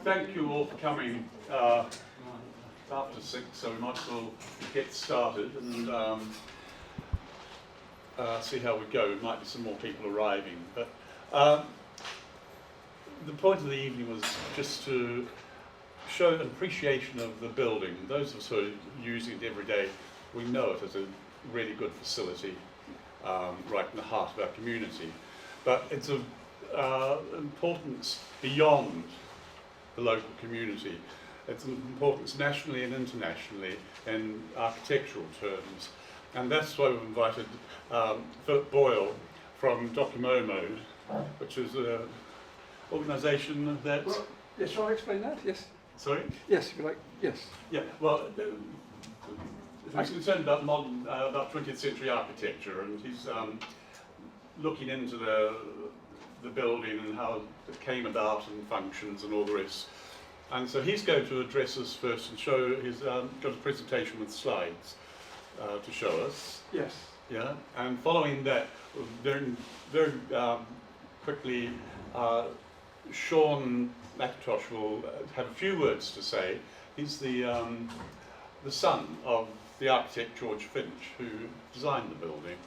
thank you all for coming. It's after 6, so we might as well get started and see how we go. There might be some more people arriving. But the point of the evening was just to show an appreciation of the building. Those of us who are using it every day, we know it as a really good facility right in the heart of our community. But it's of importance beyond the local community. It's of importance nationally and internationally in architectural terms. And that's why we've invited Philip Boyle from DOCOMOMO, which is an organisation that... Well, yes, shall I explain that? Yes. Sorry? Yes, if you like, yes. Yeah, well, he's concerned about modern, about 20th century architecture, and he's looking into the building and how it came about and functions and all the rest. And so he's going to address us first and show his got a presentation with slides to show us. Yes. Yeah, and following that, very quickly, Sean McIntosh will have a few words to say. He's the son of the architect George Finch, who designed the building.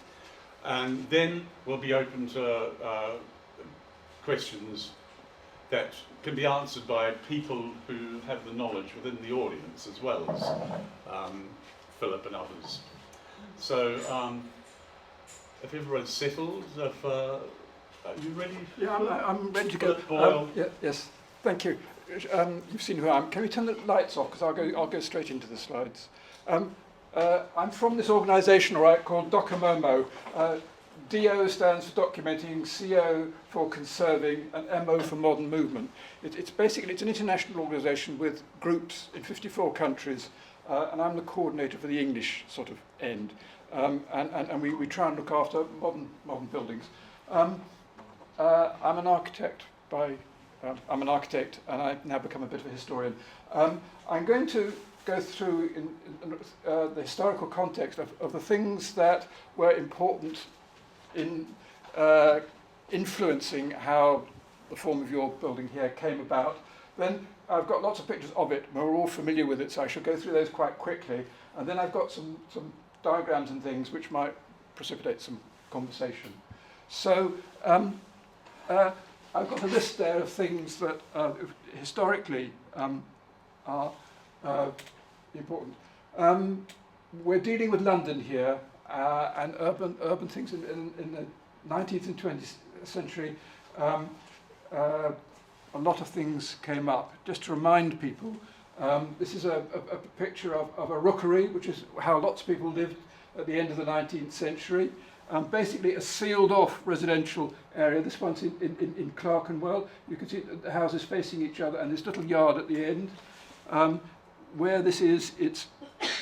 And then we'll be open to questions that can be answered by people who have the knowledge within the audience, as well as Philip and others. So, if everyone's settled, are you ready? Yeah, I'm ready to go. Boyle? Yeah, yes, thank you. You've seen who I am. Can we turn the lights off? Because I'll go straight into the slides. I'm from this organisation, all right, called DOCOMOMO. DO stands for documenting, CO for conserving, and MO for modern movement. It's basically an international organisation with groups in 54 countries, and I'm the coordinator for the English sort of end. And we try and look after modern buildings. I'm an architect I'm an architect, and I've now become a bit of a historian. I'm going to go through in the historical context of the things that were important in influencing how the form of your building here came about. Then I've got lots of pictures of it. We're all familiar with it, so I shall go through those quite quickly. And then I've got some diagrams and things which might precipitate some conversation. So I've got a list there of things that historically are important. We're dealing with London here, and urban things in the 19th and 20th century. A lot of things came up. Just to remind people, this is a picture of a rookery, which is how lots of people lived at the end of the 19th century. Basically a sealed off residential area. This one's in Clerkenwell. You can see the houses facing each other and this little yard at the end. Where this is,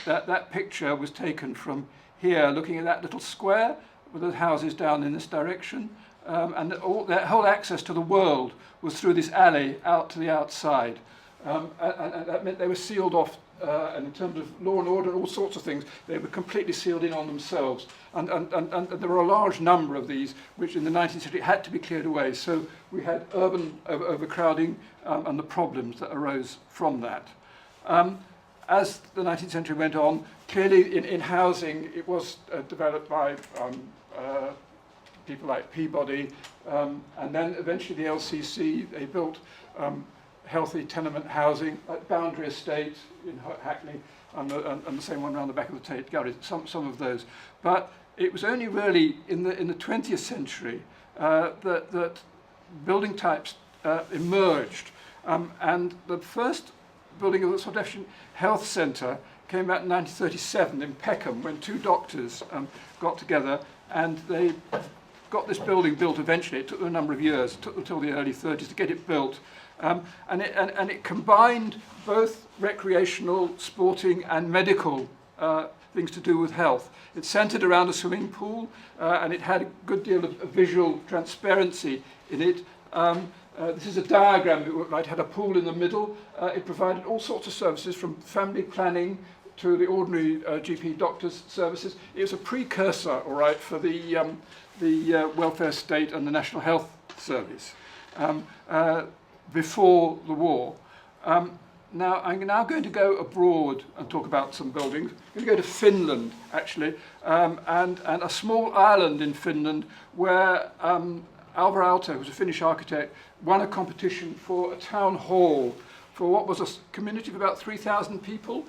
that picture was taken from here, looking at that little square with the houses down in this direction. And that whole access to the world was through this alley out to the outside. And that meant they were sealed off, and in terms of law and order and all sorts of things, they were completely sealed in on themselves. And there were a large number of these, which in the 19th century had to be cleared away. So we had urban overcrowding and the problems that arose from that. As the 19th century went on, clearly in housing, it was developed by people like Peabody, and then eventually the LCC, they built healthy tenement housing at Boundary Estate in Hackney, and the same one around the back of the Tate Gallery, some of those. But it was only really in the 20th century that building types emerged, and the first building of the sort of health centre came about in 1937 in Peckham, when two doctors got together and they got this building built eventually. It took them a number of years. It took them until the early 30s to get it built. And it combined both recreational, sporting and medical things to do with health. It centred around a swimming pool, and it had a good deal of visual transparency in it. This is a diagram. It had a pool in the middle. It provided all sorts of services, from family planning to the ordinary GP doctor's services. It was a precursor, all right, for the welfare state and the National Health Service before the war. Now, I'm now going to go abroad and talk about some buildings. I'm going to go to Finland, actually, and a small island in Finland where Alvar Aalto, who's a Finnish architect, won a competition for a town hall for what was a community of about 3,000 people.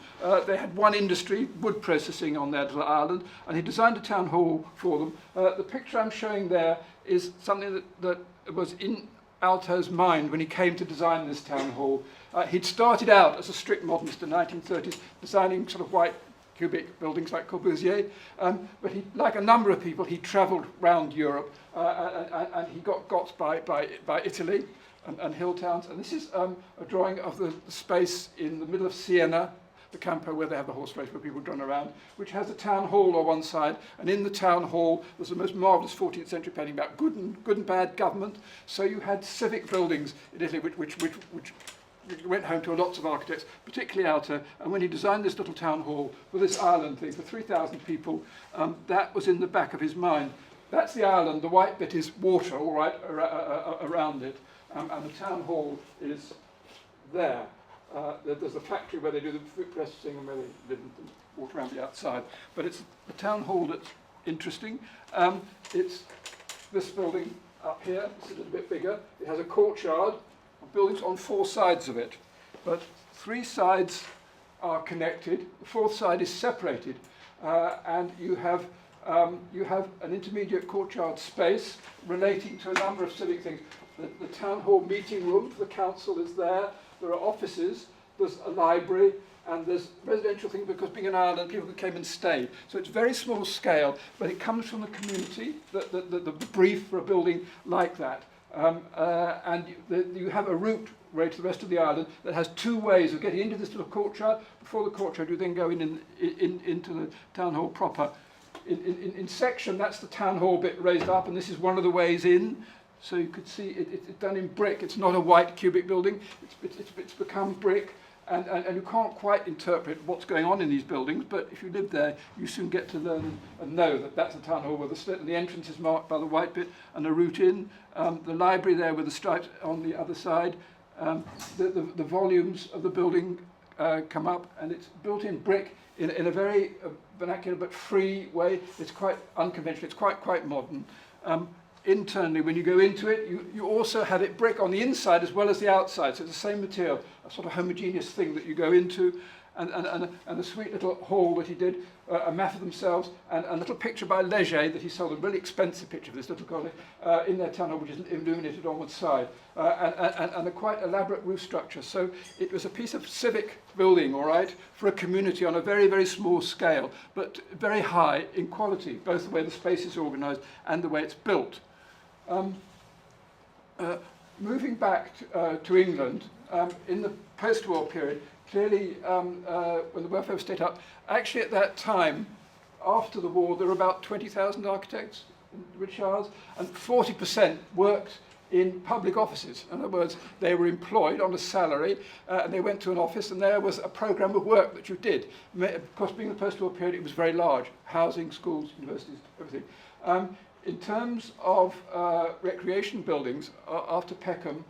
They had one industry, wood processing, on their little island, and he designed a town hall for them. The picture I'm showing there is something that was in Aalto's mind when he came to design this town hall. He'd started out as a strict modernist in the 1930s, designing sort of white cubic buildings like Corbusier, but he, like a number of people, he travelled around Europe and he got by Italy and hill towns. And this is a drawing of the space in the middle of Siena, the campo where they have the horse race where people run around, which has a town hall on one side, and in the town hall there's the most marvellous 14th century painting about good and bad government. So you had civic buildings in Italy which went home to lots of architects, particularly Aalto, and when he designed this little town hall for this island thing for 3,000 people, that was in the back of his mind. That's the island, the white bit is water, all right, around it, and the town hall is there. There's a factory where they do the food processing and where they live and walk around the outside. But it's the town hall that's interesting. It's this building up here, it's a little bit bigger. It has a courtyard, buildings on 4 sides of it. But 3 sides are connected, the 4th side is separated. And you have an intermediate courtyard space relating to a number of civic things. The town hall meeting room for the council is there. There are offices, there's a library, and there's residential things because being an island, people came and stayed. So it's very small scale, but it comes from the community, the brief for a building like that. And you have a route right to the rest of the island that has 2 ways of getting into this little courtyard. Before the courtyard, you then go into the town hall proper. In section, that's the town hall bit raised up, and this is one of the ways in. So you could see it's done in brick. It's not a white cubic building. It's become brick, and you can't quite interpret what's going on in these buildings. But if you live there, you soon get to learn and know that that's a town hall with a slit, and the entrance is marked by the white bit and a route in. The library there with the stripes on the other side. The volumes of the building come up, and it's built in brick in a very vernacular but free way. It's quite unconventional. It's quite modern. Internally, when you go into it, you also have it brick on the inside as well as the outside. So it's the same material, a sort of homogeneous thing that you go into, and a sweet little hall that he did, a map of themselves, and a little picture by Leger that he sold, a really expensive picture of this little colony in their tunnel, which is illuminated on one side, and a quite elaborate roof structure. So it was a piece of civic building, all right, for a community on a very, very small scale, but very high in quality, both the way the space is organised and the way it's built. Moving back to England, in the post-war period, clearly when the welfare state up, actually at that time, after the war, there were about 20,000 architects in British Isles, and 40% worked in public offices. In other words, they were employed on a salary, and they went to an office, and there was a programme of work that you did. Of course, being the post-war period, it was very large. Housing, schools, universities, everything. In terms of recreation buildings, after Peckham,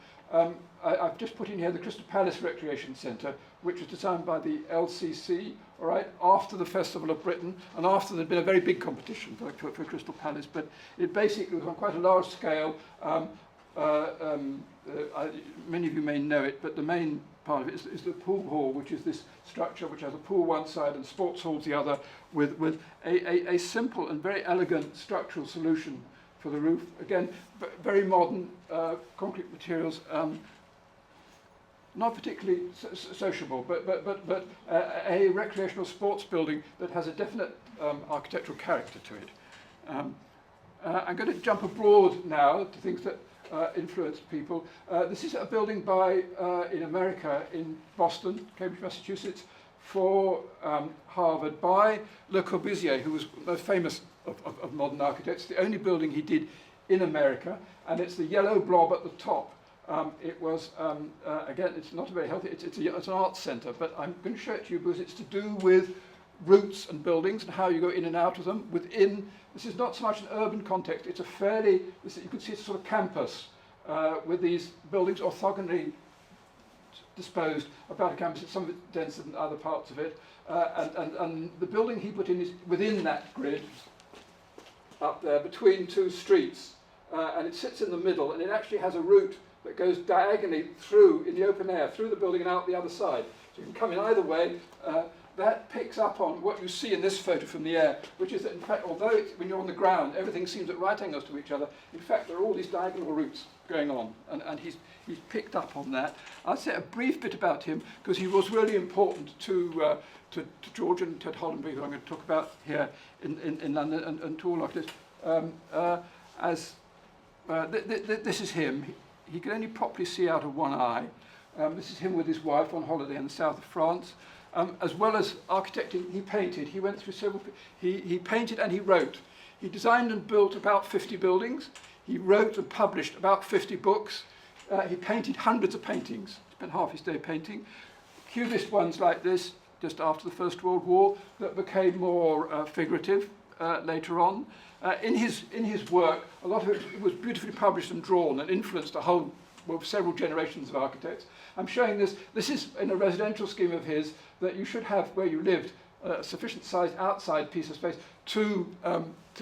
I've just put in here the Crystal Palace Recreation Centre, which was designed by the LCC, all right, after the Festival of Britain, and after there'd been a very big competition for Crystal Palace, but it basically was on quite a large scale. Many of you may know it, but the main part of it is the pool hall, which is this structure which has a pool one side and sports halls the other, with a simple and very elegant structural solution for the roof. Again, very modern concrete materials, not particularly sociable, but a recreational sports building that has a definite architectural character to it. I'm going to jump abroad now to things that influenced people. This is a building by, in America, in Boston, Cambridge, Massachusetts, for Harvard, by Le Corbusier, who was the most famous of modern architects. The only building he did in America, and it's the yellow blob at the top. It was, again, it's not very healthy, it's an art centre, but I'm going to show it to you because it's to do with routes and buildings and how you go in and out of them within. This is not so much an urban context, it's a fairly, you can see it's a sort of campus with these buildings orthogonally disposed about a campus. Some of it's denser than other parts of it. And the building he put in is within that grid, up there, between two streets. And it sits in the middle, and it actually has a route that goes diagonally through, in the open air, through the building and out the other side. So you can come in either way. That picks up on what you see in this photo from the air, which is that, in fact, although when you're on the ground, everything seems at right angles to each other, in fact, there are all these diagonal routes going on, and he's picked up on that. I'll say a brief bit about him, because he was really important to George and Ted Hollenby, who I'm going to talk about here in London, and to all architects. This is him. He could only properly see out of one eye. This is him with his wife on holiday in the south of France. As well as architecting, he painted. He went through several. He painted and he wrote. He designed and built about 50 buildings. He wrote and published about 50 books. He painted hundreds of paintings. Spent half his day painting. Cubist ones like this, just after the First World War, that became more figurative later on. In his work, a lot of it was beautifully published and drawn and influenced several generations of architects. I'm showing this. This is in a residential scheme of his that you should have where you lived a sufficient sized outside piece of space to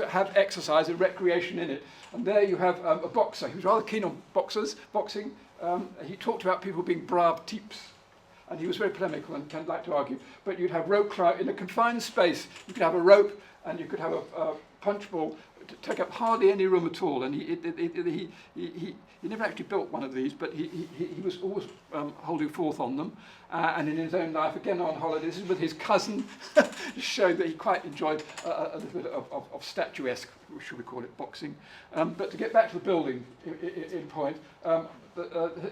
have exercise and recreation in it. And there you have a boxer. He was rather keen on boxing. He talked about people being brave types. And he was very polemical and kind of liked to argue. But you'd have rope climb in a confined space. You could have a rope and you could have a punch ball to take up hardly any room at all. And he never actually built one of these, but he was always holding forth on them. And in his own life, again on holiday, this is with his cousin, just showed that he quite enjoyed a little bit of statuesque, should we call it, boxing. But to get back to the building in point,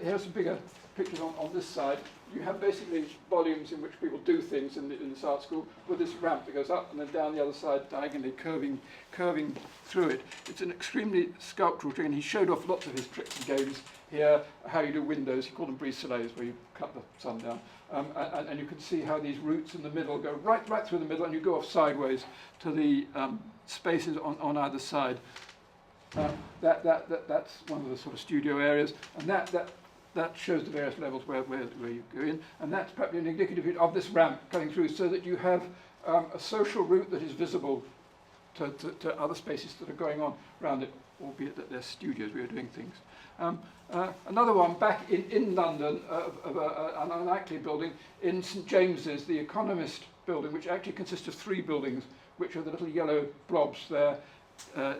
here's some bigger pictures on this side. You have basically volumes in which people do things in this art school with this ramp that goes up and then down the other side, diagonally curving through it. It's an extremely sculptural thing, and he showed off lots of his tricks and games here, how you do windows. He called them brise-soleils, where you cut the sun down. And you can see how these roots in the middle go right through the middle, and you go off sideways to the spaces on either side. That's one of the sort of studio areas, and that shows the various levels where you go in, and that's perhaps an indicative of this ramp going through, so that you have a social route that is visible to other spaces that are going on around it, albeit that they're studios where you're doing things. Another one back in London, of an unlikely building in St James's, the Economist building, which actually consists of 3 buildings, which are the little yellow blobs there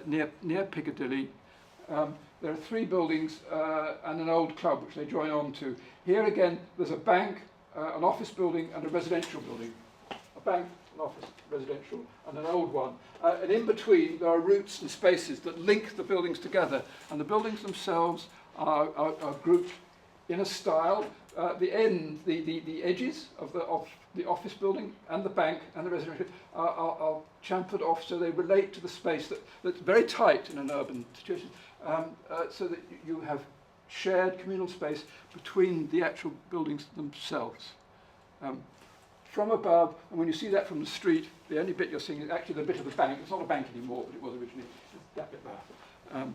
near Piccadilly. There are 3 buildings and an old club which they join on to. Here again, there's a bank, an office building, and a residential building. A bank, an office, residential, and an old one. And in between, there are routes and spaces that link the buildings together. And the buildings themselves are grouped in a style. The edges of the office building and the bank and the residential are chamfered off, so they relate to the space that's very tight in an urban situation. So that you have shared communal space between the actual buildings themselves. From above, and when you see that from the street, the only bit you're seeing is actually the bit of the bank. It's not a bank anymore, but it was originally that bit there,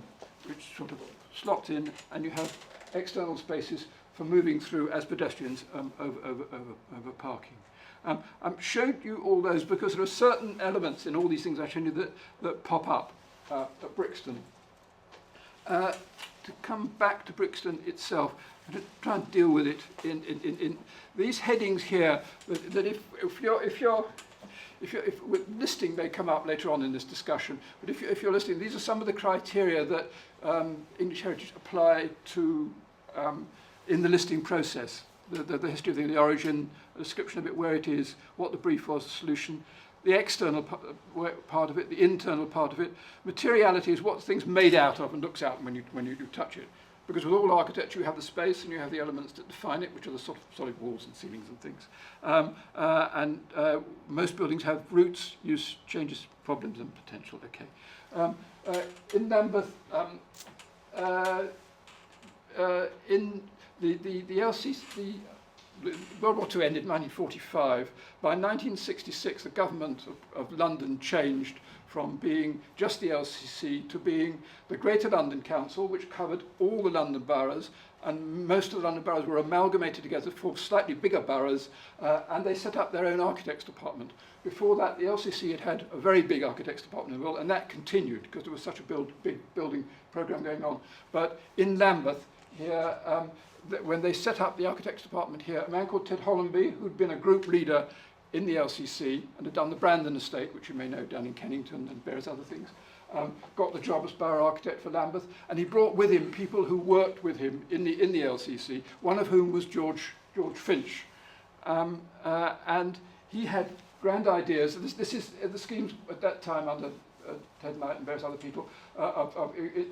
which sort of slots in, and you have external spaces for moving through as pedestrians over parking. I showed you all those because there are certain elements in all these things I showed you that pop up at Brixton. To come back to Brixton itself, and to try and deal with it in these headings here, that if listing may come up later on in this discussion, but if you're listening, these are some of the criteria that English Heritage apply to in the listing process. The history of the origin, a description of it, where it is, what the brief was, the solution, the external part of it, the internal part of it. Materiality is what things made out of and looks out when you touch it. Because with all architecture, you have the space and you have the elements that define it, which are the sort of solid walls and ceilings and things. Most buildings have roots, use, changes, problems, and potential. Okay. In Lambeth, in the LCC, World War II ended in 1945. By 1966, the government of London changed from being just the LCC to being the Greater London Council, which covered all the London boroughs, and most of the London boroughs were amalgamated together for slightly bigger boroughs, and they set up their own architects department. Before that, the LCC had a very big architects department in the world, and that continued because there was such a big building programme going on. But in Lambeth, here, when they set up the architects department here, a man called Ted Hollenby, who'd been a group leader in the LCC and had done the Brandon estate, which you may know down in Kennington and various other things, got the job as borough architect for Lambeth, and he brought with him people who worked with him in the LCC, one of whom was George Finch. And he had grand ideas. This is the schemes at that time under Ted Knight and various other people.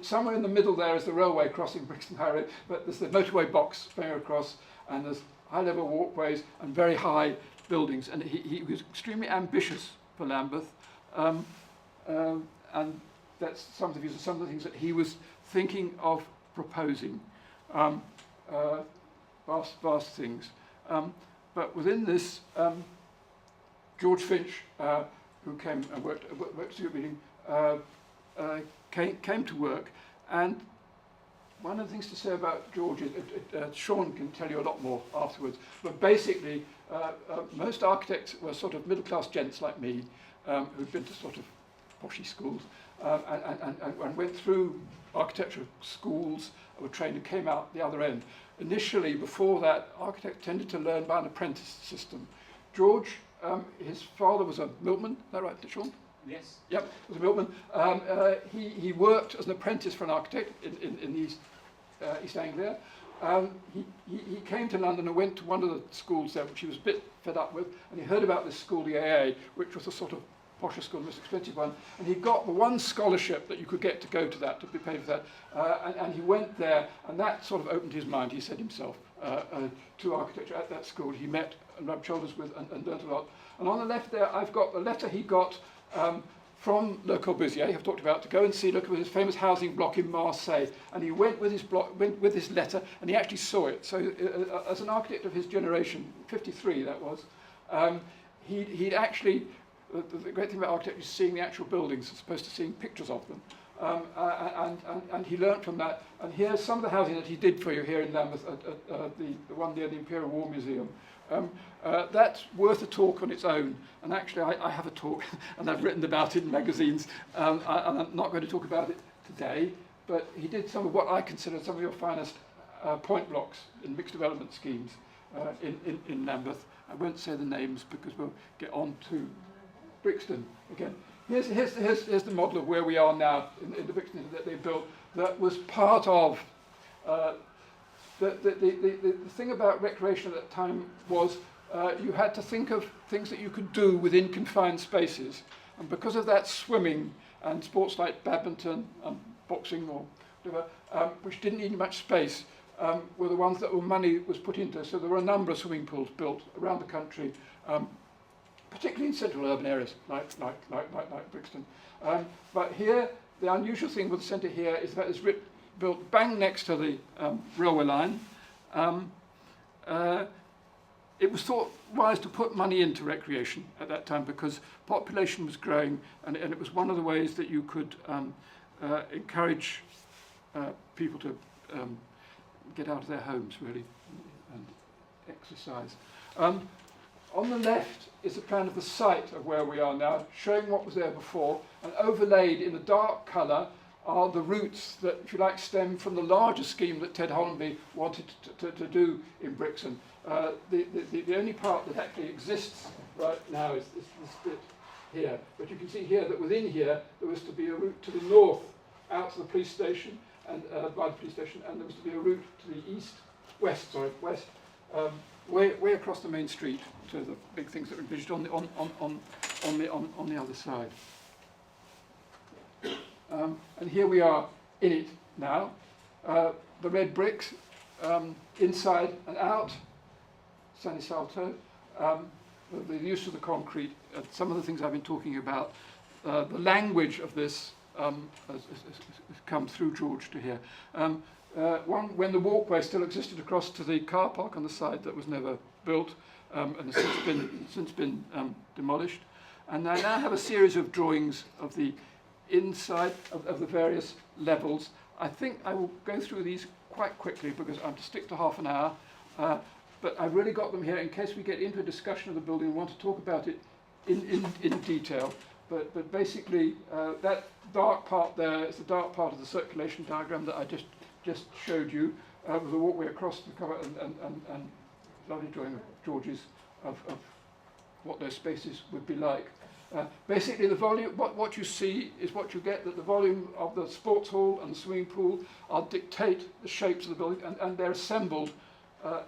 Somewhere in the middle there is the railway crossing Brixton Highway, but there's the motorway box going across, and there's high-level walkways and very high buildings. And he was extremely ambitious for Lambeth, and that's some of the things that he was thinking of proposing. Vast things. But within this, George Finch, who came and worked at the meeting, came to work. And one of the things to say about George is, Sean can tell you a lot more afterwards, but basically most architects were sort of middle-class gents like me, who'd been to sort of poshy schools, and went through architecture schools, were trained and came out the other end. Initially, before that, architects tended to learn by an apprentice system. George, his father was a milkman, is that right, Sean? Yes. Yep, was a milkman. He worked as an apprentice for an architect in East Anglia. He came to London and went to one of the schools there, which he was a bit fed up with, and he heard about this school, the AA, which was a sort of posher school, the most expensive one, and he got the one scholarship that you could get to go to that, to be paid for that, and he went there, and that sort of opened his mind, he said himself, to architecture at that school. He met and rubbed shoulders with and learnt a lot. And on the left there, I've got the letter he got from Le Corbusier, I've talked about, to go and see Le Corbusier's famous housing block in Marseille. And he went with his letter, and he actually saw it. So as an architect of his generation, 53 that was, he'd actually, the great thing about architecture is seeing the actual buildings as opposed to seeing pictures of them. And he learnt from that. And here's some of the housing that he did for you here in Lambeth, the one near the Imperial War Museum. That's worth a talk on its own, and actually I have a talk and I've written about it in magazines, and I'm not going to talk about it today, but he did some of what I consider some of your finest point blocks in mixed development schemes in Lambeth. I won't say the names because we'll get on to Brixton again. Here's the model of where we are now in the Brixton that they built that was part of the thing about recreation at that time was you had to think of things that you could do within confined spaces. And because of that, swimming and sports like badminton and boxing or whatever, which didn't need much space, were the ones that money was put into. So there were a number of swimming pools built around the country, particularly in central urban areas like Brixton. But here, the unusual thing with the centre here is that it's built bang next to the railway line. It was thought wise to put money into recreation at that time because population was growing, and it was one of the ways that you could encourage people to get out of their homes, really, and exercise. On the left is a plan of the site of where we are now, showing what was there before, and overlaid in a dark colour are the routes that, if you like, stem from the larger scheme that Ted Hollenby wanted to do in Brixton. The only part that actually exists right now is this bit here. But you can see here that within here there was to be a route to the north out to the police station, and by the police station, and there was to be a route to the west, way across the main street to the big things that were envisaged on the other side. And here we are in it now. The red bricks, inside and out, San Salto, the use of the concrete, some of the things I've been talking about, the language of this has come through George to here. When the walkway still existed across to the car park on the side that was never built and has since been demolished. And I now have a series of drawings of the inside of the various levels. I think I will go through these quite quickly because I'm to stick to half an hour. But I've really got them here in case we get into a discussion of the building and want to talk about it in detail. But basically, that dark part there is the dark part of the circulation diagram that I just showed you, with a walkway across the cover and lovely drawing of George's of what those spaces would be like. Basically, the volume, what you see is what you get, that the volume of the sports hall and the swimming pool dictate the shapes of the building, and they're assembled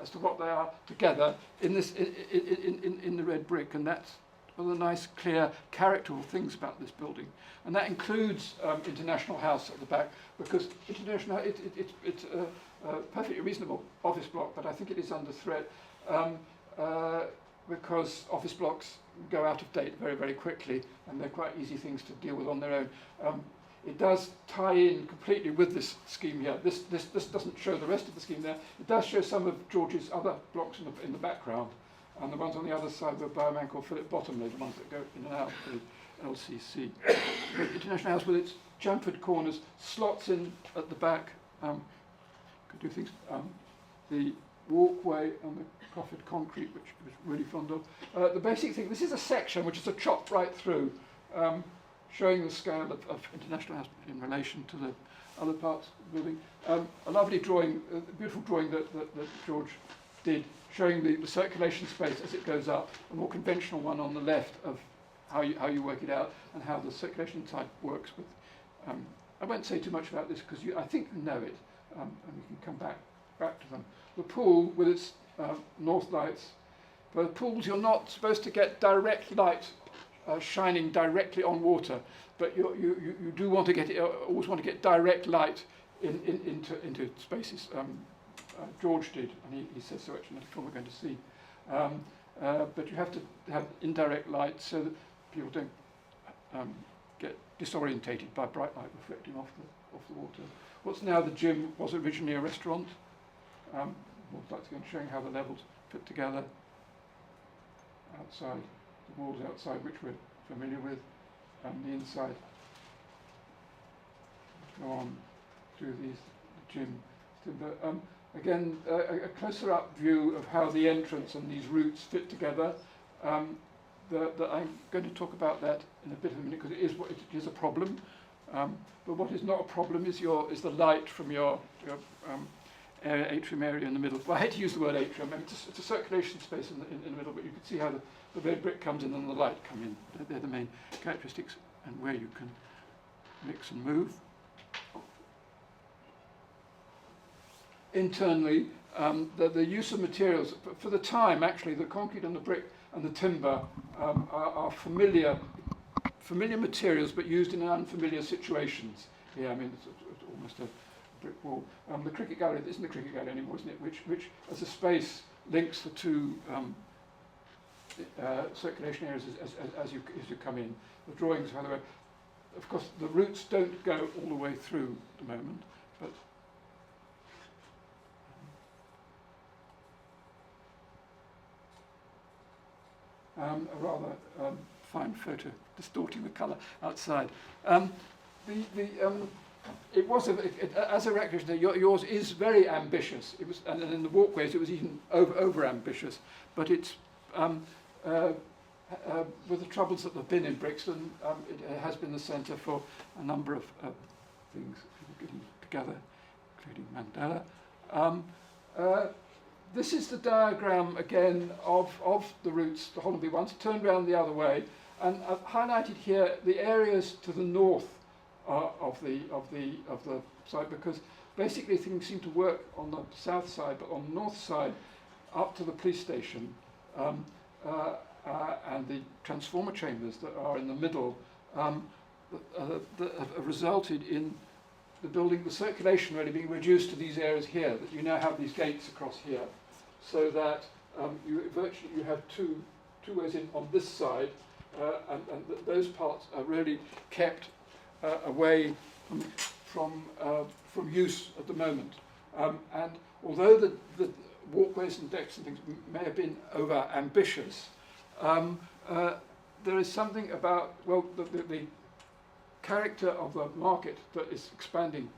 as to what they are together in this in the red brick, and that's one of the nice, clear, characterful things about this building. And that includes International House at the back, because International, it's a perfectly reasonable office block, but I think it is under threat because office blocks go out of date very, very quickly, and they're quite easy things to deal with on their own. It does tie in completely with this scheme here. This doesn't show the rest of the scheme there. It does show some of George's other blocks in the background, and the ones on the other side were by a man called Philip Boyle, the ones that go in and out of the LCC. The International House with its chamfered corners, slots in at the back, could do things. The walkway and the proffered concrete, which I was really fond of. The basic thing, this is a section which is a chop right through, showing the scale of International House in relation to the other parts of the building. A lovely drawing, a beautiful drawing that George did, showing the circulation space as it goes up, a more conventional one on the left of how you work it out and how the circulation type works with. I won't say too much about this because I think you know it, and we can come back to them. The pool with its north lights. For the pools, you're not supposed to get direct light shining directly on water, but you do want to get always want to get direct light into spaces. George did, and he says so actually in the film we're going to see. But you have to have indirect light so that people don't get disorientated by bright light reflecting off the water. What's now the gym was originally a restaurant. More slides again showing how the levels fit together outside, the walls outside which we're familiar with, and the inside. Go on through the gym. Again, a closer up view of how the entrance and these routes fit together. I'm going to talk about that in a bit of a minute because it is a problem. But what is not a problem is the light from your atrium area in the middle. Well, I hate to use the word atrium. I mean, it's a circulation space in the middle, but you can see how the red brick comes in and the light come in. They're the main characteristics and where you can mix and move. Internally, the use of materials, for the time actually, the concrete and the brick and the timber are familiar materials but used in unfamiliar situations. Yeah, I mean, it's almost a brick wall. The cricket gallery, it isn't the cricket gallery anymore, isn't it? Which as a space links the two circulation areas as you come in. The drawings, by the way, of course, the routes don't go all the way through at the moment, but a rather fine photo distorting the colour outside. It was as a recreation, yours is very ambitious. It was, and in the walkways, it was even over ambitious. But it's with the troubles that have been in Brixton, it has been the centre for a number of things getting together, including Mandela. This is the diagram again of the routes, the Hollandby ones, turned around the other way, and I've highlighted here the areas to the north of the site, because basically things seem to work on the south side, but on the north side, up to the police station and the transformer chambers that are in the middle, that have resulted in the building, the circulation really being reduced to these areas here, that you now have these gates across here, so that you have two ways in on this side, and those parts are really kept away from use at the moment. And although the walkways and decks and things may have been over ambitious, there is something about, well, the character of the market that is expanding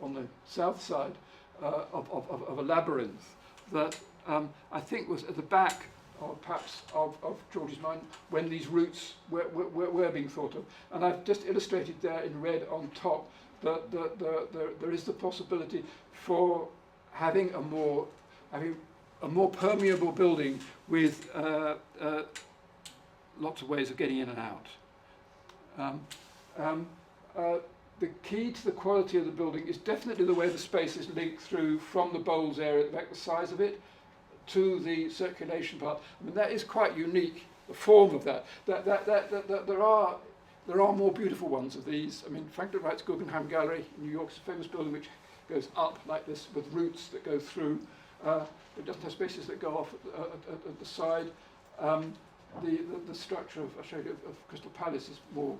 on the south side of a labyrinth that I think was at the back, or perhaps of George's mind, when these routes were being thought of. And I've just illustrated there in red on top that there is the possibility for having a more permeable building with lots of ways of getting in and out. The key to the quality of the building is definitely the way the space is linked through from the bowls area at the back, the size of it, to the circulation part. I mean, that is quite unique, the form of that. There are more beautiful ones of these. I mean, Franklin Wright's Guggenheim Gallery in New York is a famous building which goes up like this with roots that go through. It doesn't have spaces that go off at the side. The structure of, I showed you, of Crystal Palace is more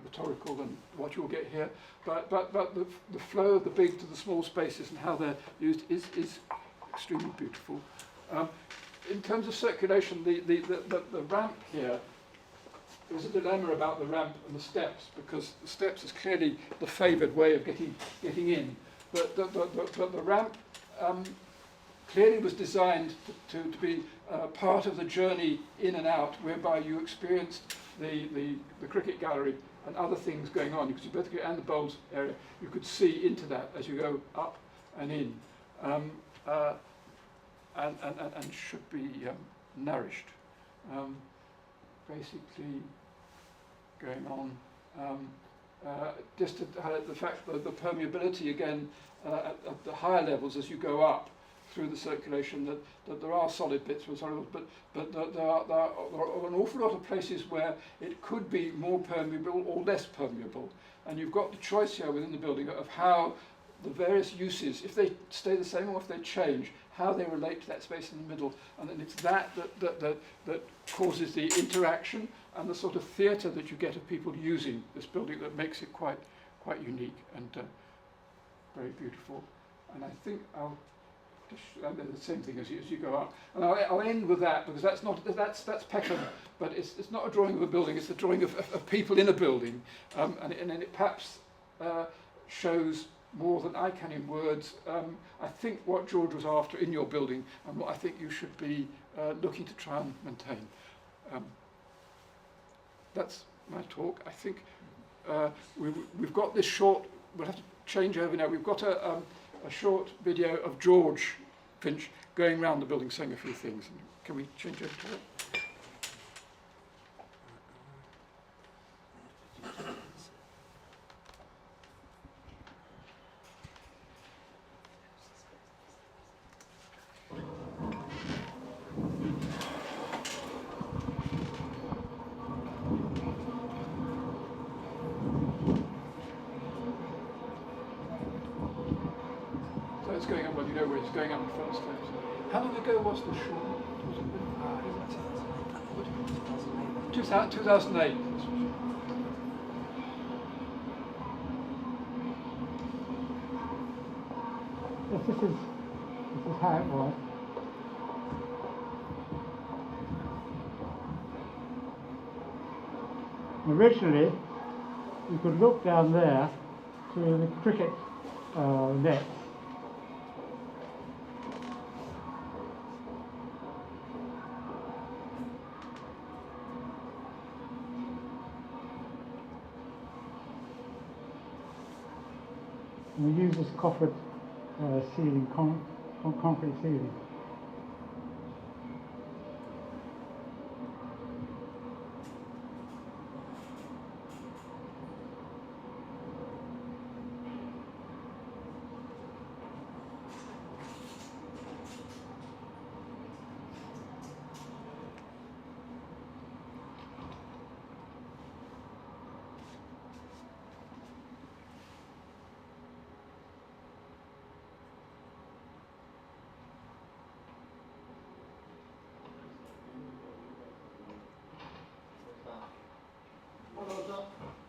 rhetorical than what you'll get here, but the flow of the big to the small spaces and how they're used is extremely beautiful. In terms of circulation, the ramp here, there's a dilemma about the ramp and the steps, because the steps is clearly the favoured way of getting in, but the ramp clearly was designed to be part of the journey in and out, whereby you experienced the cricket gallery and other things going on. You could see both and the bowls area. You could see into that as you go up and in, and should be nourished. Basically, going on. Just to highlight the fact that the permeability again at the higher levels as you go up through the circulation, that there are solid bits, but there are an awful lot of places where it could be more permeable or less permeable, and you've got the choice here within the building of how the various uses, if they stay the same or if they change, how they relate to that space in the middle, and then it's that causes the interaction and the sort of theatre that you get of people using this building that makes it quite unique and very beautiful. And I think I'll the same thing as you go up, and I'll end with that, because that's Peckham, but it's not a drawing of a building; it's the drawing of people in a building, and it perhaps shows more than I can in words. I think what George was after in your building, and what I think you should be looking to try and maintain. That's my talk. I think we've got this short. We'll have to change over now. We've got a short video of George Finch going around the building saying a few things. Can we change over to that? It's going up, well, you know where it's going up the front steps. How long ago was the short? 2008. Yes, this is how it was. Originally, you could look down there to the cricket nets. We use this coffered ceiling, concrete ceiling.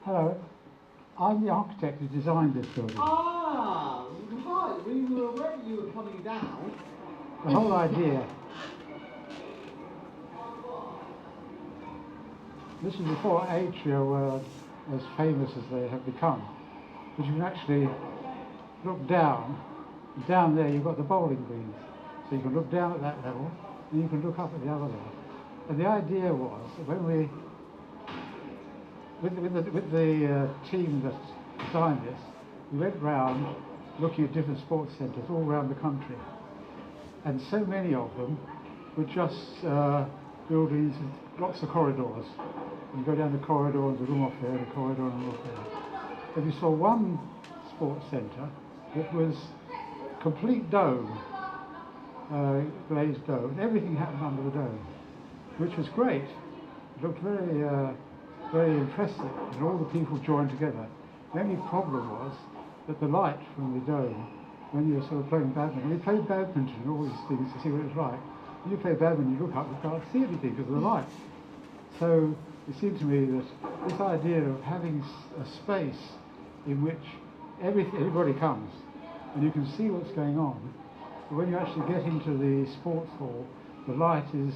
Hello, I'm the architect who designed this building. Ah, right, we were aware you were coming down. The whole idea. This is before Atrio as famous as they have become. But you can actually look down. Down there you've got the bowling greens. So you can look down at that level, and you can look up at the other level. And the idea was that when we, with the team that designed this, we went round looking at different sports centres all around the country. And so many of them were just buildings with lots of corridors. You go down the corridor and there's a room off there, and a corridor and a room off there. But we saw one sports centre that was complete dome, glazed dome. Everything happened under the dome, which was great. It looked very, very impressive, and all the people joined together. The only problem was that the light from the dome, when you were sort of playing badminton, we played badminton and all these things to see what it was like. When you play badminton, you look up, you can't see anything because of the light. So it seemed to me that this idea of having a space in which everybody comes and you can see what's going on, but when you actually get into the sports hall, the light is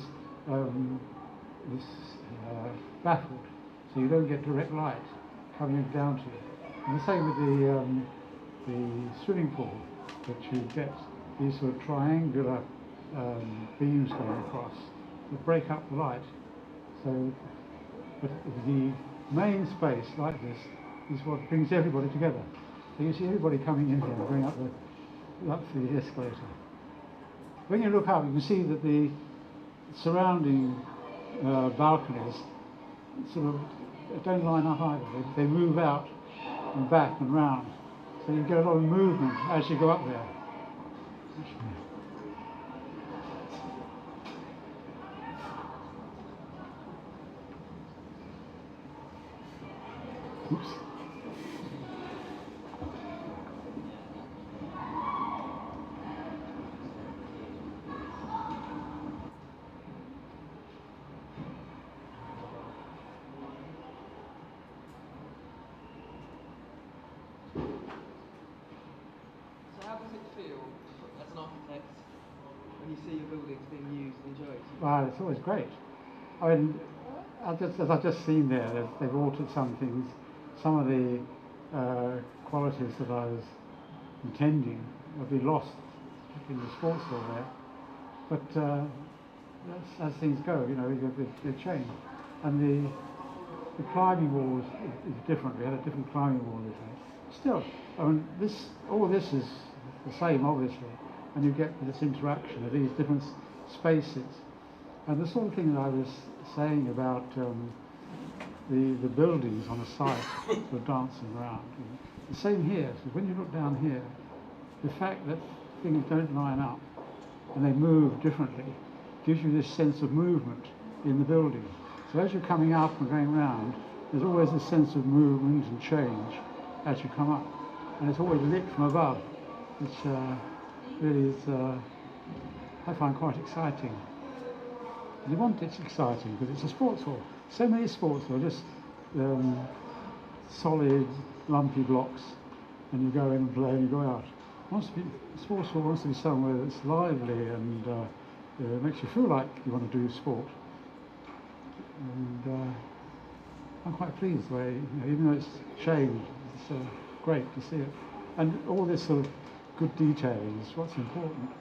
baffled, so you don't get direct light coming down to you. And the same with the swimming pool, that you get these sort of triangular beams going across that break up the light. So, but the main space like this is what brings everybody together. So you see everybody coming in here and going up the escalator. When you look up, you can see that the surrounding balconies sort of don't line up either. They move out and back and round. So you get a lot of movement as you go up there. Oops. How does it feel as an architect when you see your buildings being used and enjoyed? Well, it's always great. I mean, as I've just seen there, they've altered some things. Some of the qualities that I was intending have been lost in the sports hall there. But that's as things go, you know, they change. And the climbing wall is different. We had a different climbing wall this day. Still, I mean, all this is the same, obviously, and you get this interaction of these different spaces. And the sort of thing that I was saying about the buildings on the site sort of dancing around. The same here. So when you look down here, the fact that things don't line up and they move differently gives you this sense of movement in the building. So as you're coming up and going round, there's always this sense of movement and change as you come up. And it's always lit from above, which really is, I find quite exciting. And you want it's exciting because it's a sports hall. So many sports halls are just solid, lumpy blocks, and you go in and play and you go out. Sports hall wants to be somewhere that's lively and makes you feel like you want to do sport. And I'm quite pleased the way, you know, even though it's changed, it's great to see it. And all this sort of good detailing is what's important.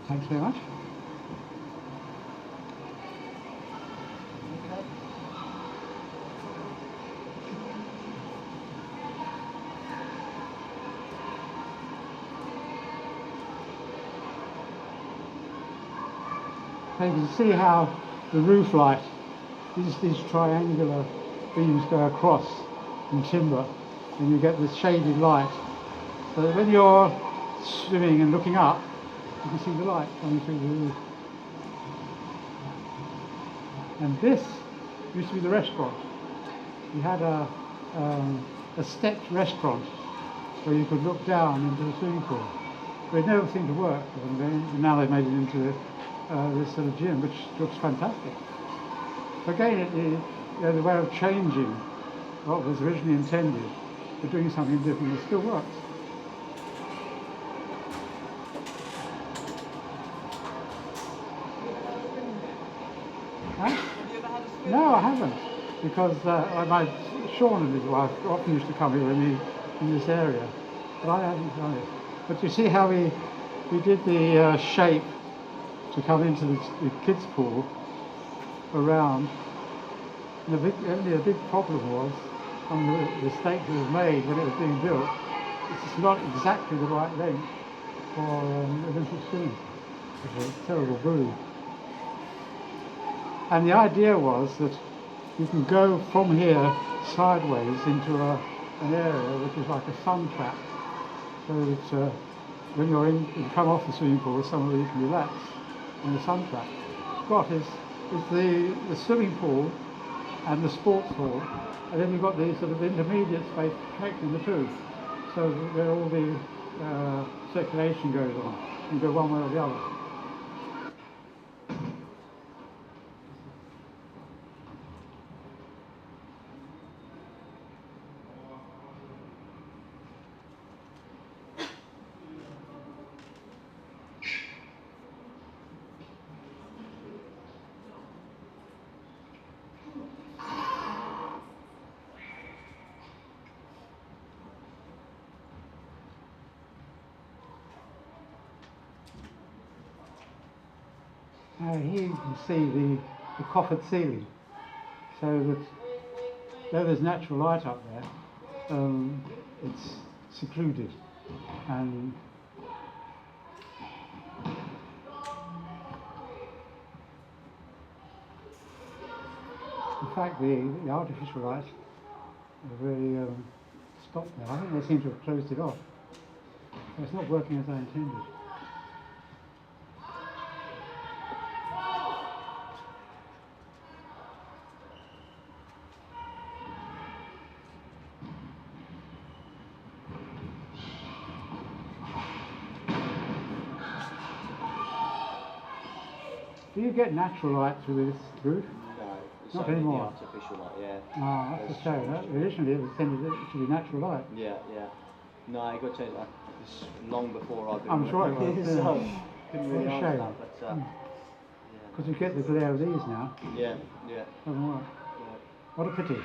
Thanks very much. You can see how the roof light, these triangular beams go across in timber, and you get this shaded light. So that when you're swimming and looking up, You can see the light coming through the roof. And this used to be the restaurant. We had a stepped restaurant where you could look down into the swimming pool. But it never seemed to work. And now they've made it into this sort of gym, which looks fantastic. Again, the way of changing what was originally intended for doing something different, it still works. Huh? Have you ever had a swim? No, I haven't, because Sean and his wife often used to come here in this area, but I haven't done it. But you see how we did the shape to come into the kids' pool around. And the big problem was on the mistake that was made when it was being built. It's not exactly the right length for Olympic swimming. It's a terrible brew. And the idea was that you can go from here sideways into an area which is like a sun trap, so that when you come off the swimming pool, somewhere you can relax in the sun trap. What is the swimming pool and the sports hall, and then you've got the sort of intermediate space connecting the two, so that where all the circulation goes on. You go one way or the other. Here you can see the coffered ceiling, so that though there's natural light up there, it's secluded. And in fact, the artificial lights have really stopped now. I think they seem to have closed it off. So it's not working as I intended. Do you get natural light through this roof? No, it's Not only anymore. the artificial light, yeah. Ah, that's a shame. Originally it was intended to be natural light. Yeah, yeah. No, you got to change that. It's long before I've been I'm sure it working, was, so yeah. couldn't What really a answer shame. that, but Because you get the glare of these now. yeah, yeah, Doesn't work. yeah. What a pity.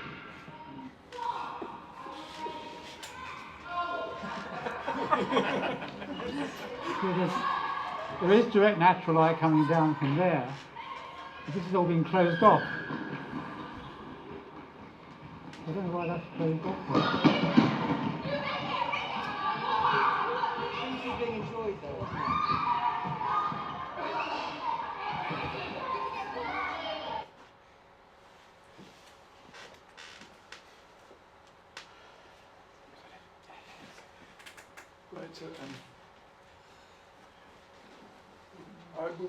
There is direct natural light coming down from there, but this has all been closed off. I don't know why that's closed off for. Seems to be being enjoyed though, doesn't it?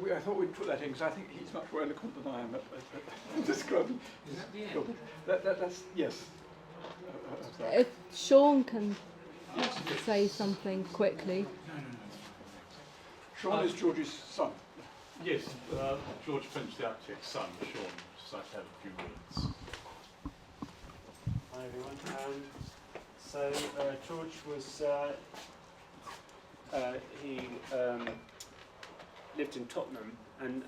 Right, I thought we'd put that in because I think he's much more eloquent than I am at describing. That's yes. If Sean can say something quickly. Sean is George's son. Yes, George Finch, the architect's son, Sean, just like to have a few words. Hi everyone. George was he lived in Tottenham, and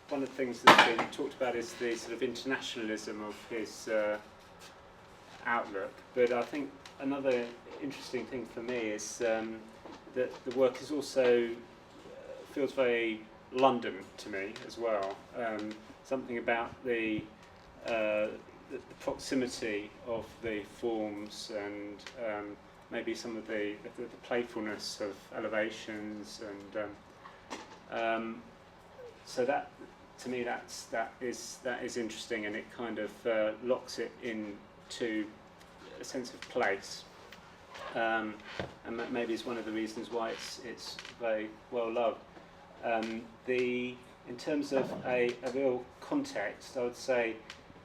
one of the things that's been talked about is the sort of internationalism of his outlook. But I think another interesting thing for me is that the work is also feels very London to me as well. Something about the proximity of the forms and maybe some of the playfulness of elevations, and so that to me that is interesting, and it kind of locks it into a sense of place, and maybe it's one of the reasons why it's very well loved. In terms of a real context, I would say,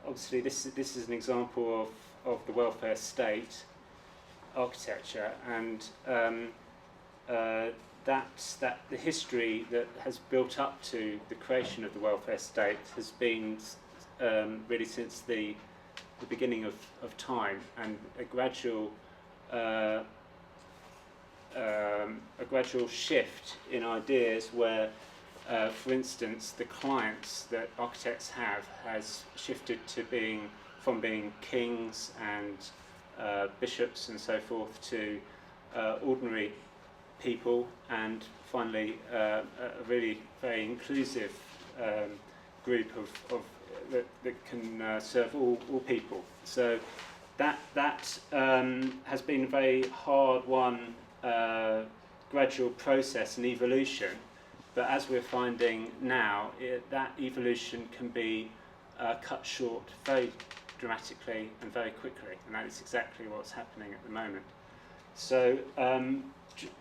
obviously, this is an example of the welfare state architecture, and that the history that has built up to the creation of the welfare state has been really since the beginning of time, and a gradual shift in ideas where, for instance, the clients that architects have has shifted to from being kings and bishops and so forth to ordinary people, and finally a really very inclusive group of that can serve all people. So that has been a very hard-won gradual process and evolution, but as we're finding now, that evolution can be cut short very dramatically and very quickly, and that is exactly what's happening at the moment. So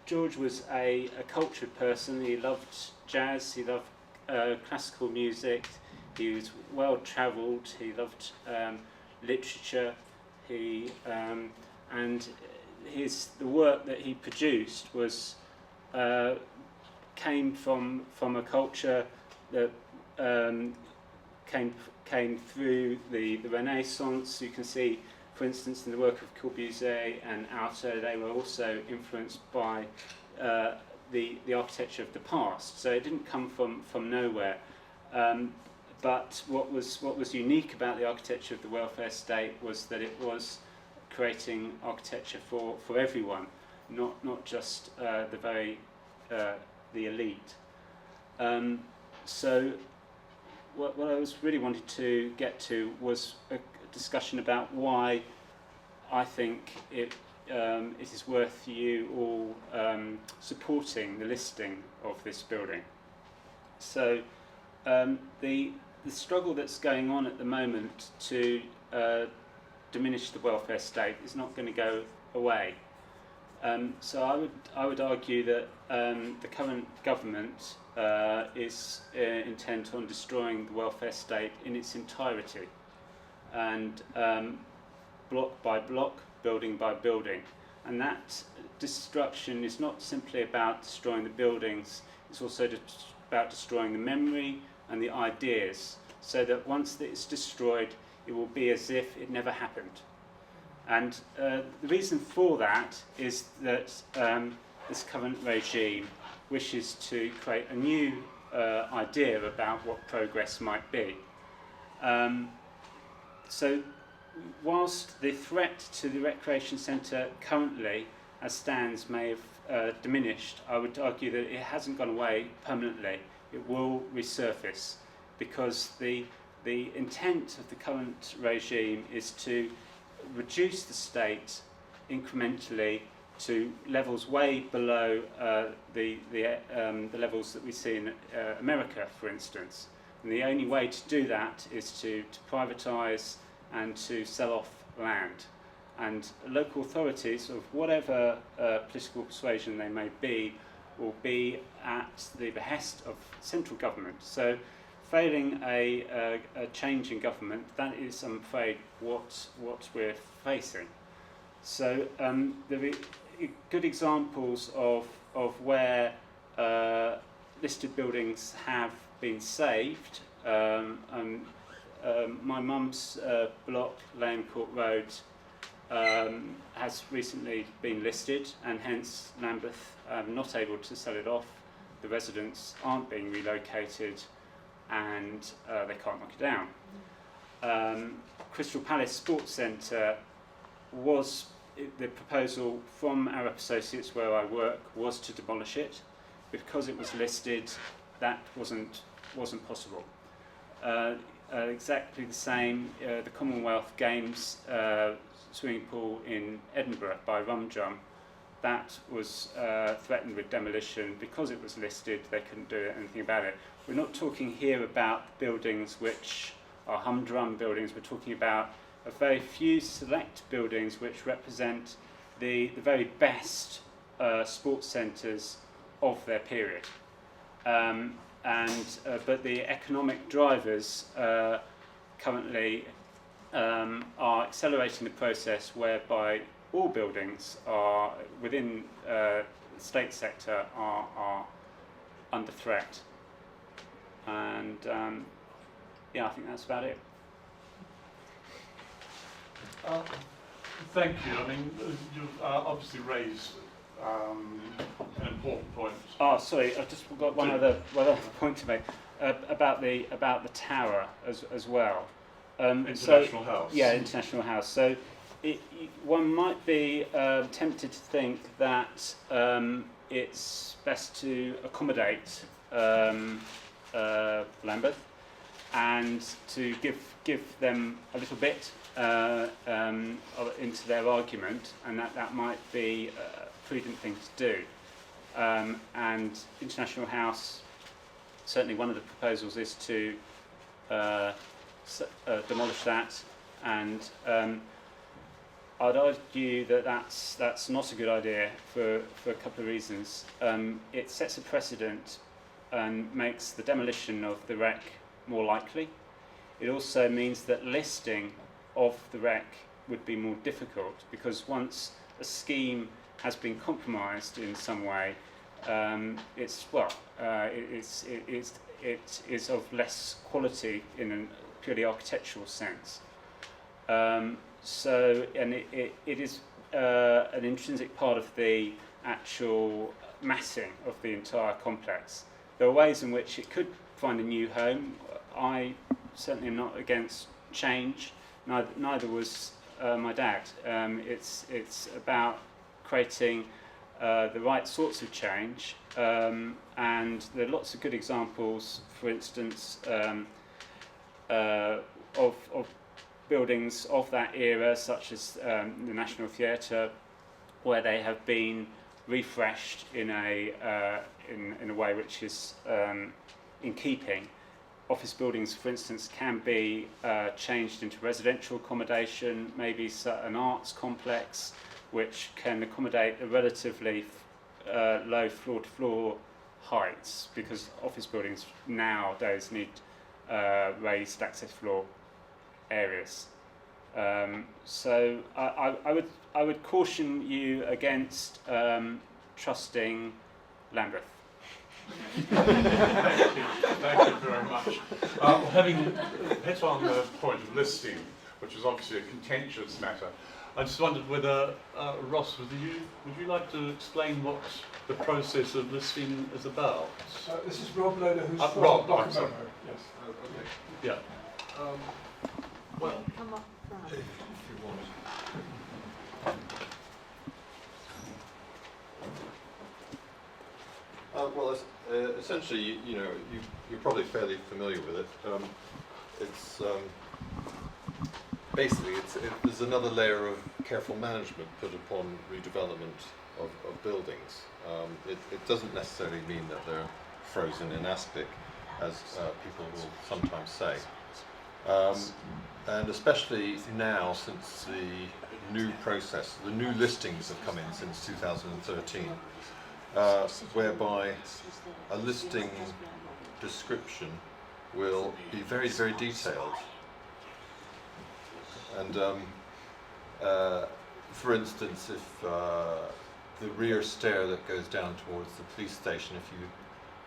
George was a cultured person. He loved jazz, he loved classical music, he was well travelled, he loved literature, and the work that he produced was came from a culture that came through the Renaissance. You can see, for instance, in the work of Corbusier and Auto, they were also influenced by the architecture of the past. So it didn't come from nowhere. But what was unique about the architecture of the welfare state was that it was creating architecture for everyone, not just the elite. So what I was really wanting to get to was a discussion about why I think it is worth you all supporting the listing of this building. So the struggle that's going on at the moment to diminish the welfare state is not going to go away. So I would argue that the current government is intent on destroying the welfare state in its entirety, and block by block, building by building. And that destruction is not simply about destroying the buildings, it's also about destroying the memory and the ideas, so that once it's destroyed, it will be as if it never happened. And the reason for that is that this current regime wishes to create a new idea about what progress might be. So whilst the threat to the recreation centre currently, as stands, may have diminished, I would argue that it hasn't gone away permanently. It will resurface, because the intent of the current regime is to reduce the state incrementally to levels way below the levels that we see in America, for instance. And the only way to do that is to privatise and to sell off land. And local authorities, of whatever political persuasion they may be, will be at the behest of central government. So failing a change in government, that is, I'm afraid, what we're facing. So there are good examples of where listed buildings have been saved. My mum's block, Lane Court Road, has recently been listed, and hence Lambeth not able to sell it off. The residents aren't being relocated, and they can't knock it down. Crystal Palace Sports Centre was, the proposal from Arab Associates, where I work, was to demolish it. Because it was listed, that wasn't possible. Exactly the same, the Commonwealth Games swimming pool in Edinburgh by Rum Jum, that was threatened with demolition. Because it was listed, they couldn't do anything about it. We're not talking here about buildings which are humdrum buildings. We're talking about a very few select buildings which represent the very best sports centres of their period. but the economic drivers currently are accelerating the process whereby all buildings are within the state sector are under threat. And yeah, I think that's about it. Thank you. I mean, you've obviously raised an important point. Oh, sorry, I've just got one other point to make about the tower as well. International House. Yeah, International House. So one might be tempted to think that it's best to accommodate Lambeth and to give them a little bit into their argument, and that might be a prudent thing to do. And International House, certainly one of the proposals is to demolish that, and I'd argue that that's not a good idea for a couple of reasons. It sets a precedent and makes the demolition of the wreck more likely. It also means that listing of the wreck would be more difficult, because once a scheme has been compromised in some way, it is of less quality in a purely architectural sense. So it is an intrinsic part of the actual massing of the entire complex. There are ways in which it could find a new home. I certainly am not against change. Neither was my dad. It's about creating the right sorts of change, and there are lots of good examples, for instance, of buildings of that era, such as the National Theatre, where they have been refreshed in a way which is in keeping. Office buildings, for instance, can be changed into residential accommodation, maybe an arts complex, which can accommodate a relatively low floor-to-floor heights, because office buildings nowadays need raised access floor areas. So I would caution you against trusting Lambeth. Thank you very much. Having hit on the point of listing, which is obviously a contentious matter, I just wondered whether, Ross, would you like to explain what the process of listing is about? This is Rob Loader, who's from Rob, DOCOMOMO. I'm sorry. Yes. Okay. Yeah. Well, Come up front. if you want. Well, essentially, you're probably fairly familiar with it. It's basically there's another layer of careful management put upon redevelopment of buildings. It doesn't necessarily mean that they're frozen in aspic, as people will sometimes say. And especially now, since the new process, the new listings have come in since 2013. Whereby a listing description will be very, very detailed. And for instance, if the rear stair that goes down towards the police station,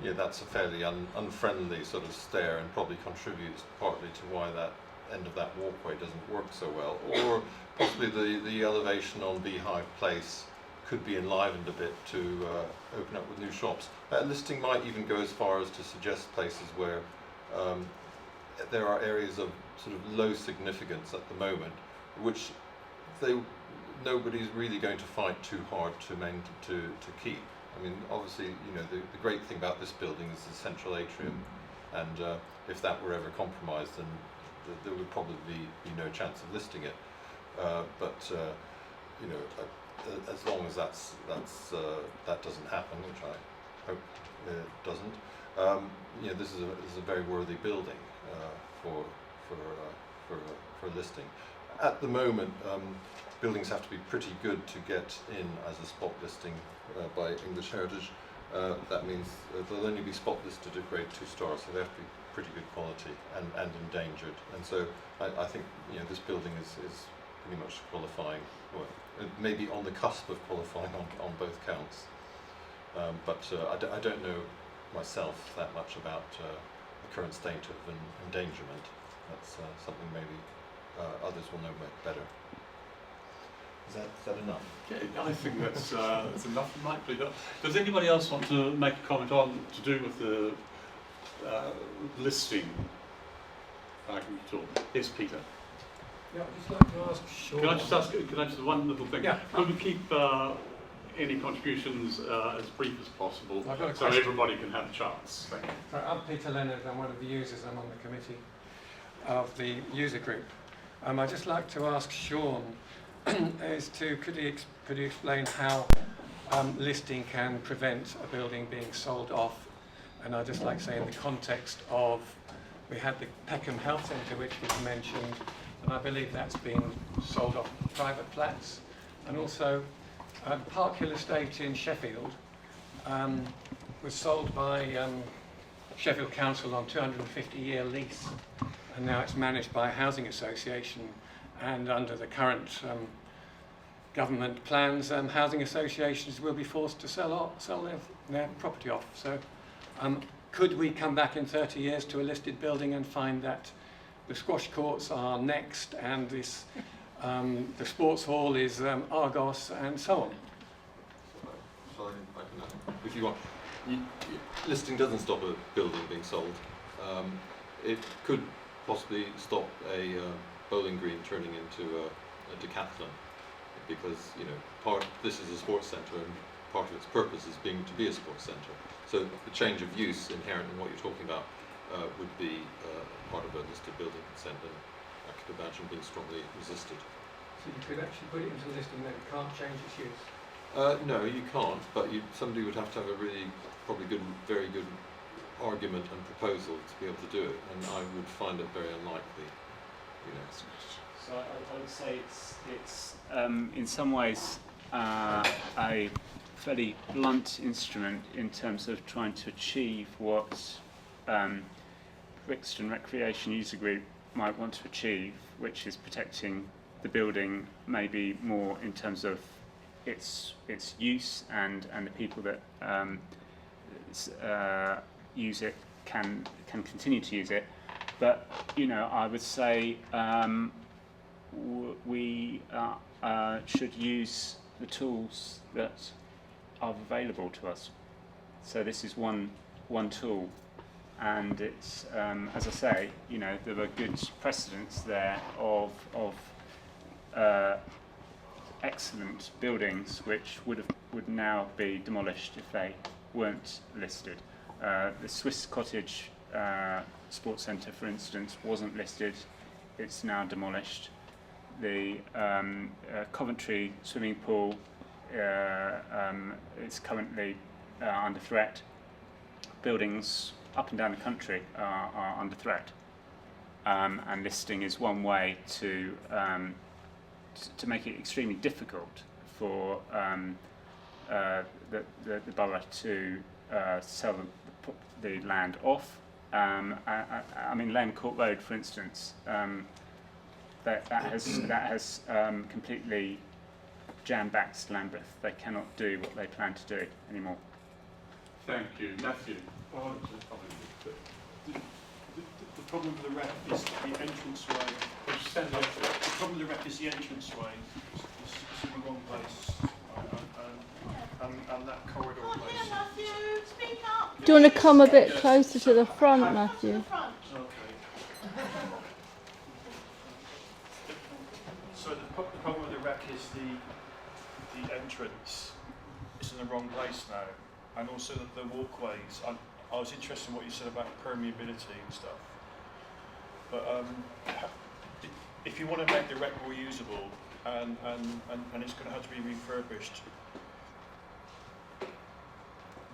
that's a fairly unfriendly sort of stair, and probably contributes partly to why that end of that walkway doesn't work so well. Or possibly the elevation on Beehive Place could be enlivened a bit to open up with new shops. That listing might even go as far as to suggest places where there are areas of sort of low significance at the moment, which nobody's really going to fight too hard to keep. I mean, obviously, the great thing about this building is the central atrium, and if that were ever compromised, then there would probably be no chance of listing it. As long as that doesn't happen, which I hope it doesn't, this is a very worthy building for listing. At the moment, buildings have to be pretty good to get in as a spot listing by English Heritage. that means they'll only be spot listed at grade 2 stars, so they have to be pretty good quality and endangered. And so I think this building is pretty much qualifying, well, maybe on the cusp of qualifying on both counts. But I don't know myself that much about the current state of endangerment. That's something maybe others will know better. Is that enough? Yeah, I think that's enough. Might be. Does anybody else want to make a comment on to do with the listing? I can talk. Yes, Peter. Yeah, I'd just like to ask Sean. Can I just one little thing? Yeah. Could we keep any contributions as brief as possible, I've got a so question. everybody can have a chance? Thank you. So I'm Peter Leonard, I'm one of the users, I'm on the committee of the user group. I'd just like to ask Sean could he explain how listing can prevent a building being sold off? And I'd just like to say in the context of, we had the Peckham Health Centre which was mentioned, and I believe that's been sold off private flats, and also Park Hill Estate in Sheffield was sold by Sheffield Council on 250-year lease, and now it's managed by a housing association, and under the current government plans, housing associations will be forced to sell their property off. So could we come back in 30 years to a listed building and find that the squash courts are next, and this the sports hall is Argos, and so on? So I can, if you want, listing doesn't stop a building being sold. It could possibly stop a bowling green turning into a decathlon, because this is a sports centre and part of its purpose is being to be a sports centre. So the change of use inherent in what you're talking about would be part of a listed building consent, and I could imagine being strongly resisted. So you could actually put it into a listing that it can't change its use? No, you can't, but somebody would have to have a probably very good argument and proposal to be able to do it, and I would find it very unlikely. So I would say it's in some ways a fairly blunt instrument in terms of trying to achieve what Brixton Recreation User Group might want to achieve, which is protecting the building maybe more in terms of its use and the people that use it can continue to use it. But I would say we should use the tools that are available to us. So this is one tool, and it's as I say, there are good precedents there of excellent buildings which would now be demolished if they weren't listed. The Swiss Cottage Sports Centre, for instance, wasn't listed. It's now demolished. The Coventry swimming pool is currently under threat. Buildings up and down the country are under threat, and listing is one way to make it extremely difficult for the borough to sell the land off. I mean, Lane Court Road, for instance, that has completely jam-backed Lambeth. They cannot do what they plan to do anymore. Thank you, Matthew. The problem with the rep is the entranceway. The problem with the rep is the entranceway. It's in the wrong place, and that corridor place. Matthew, speak up. Do you want to come a bit closer to the front, Matthew? Okay. So the problem with the rep is the entrance. It's in the wrong place now, and also the walkways. I was interested in what you said about permeability and stuff. But if you want to make the rec more usable and it's going to have to be refurbished,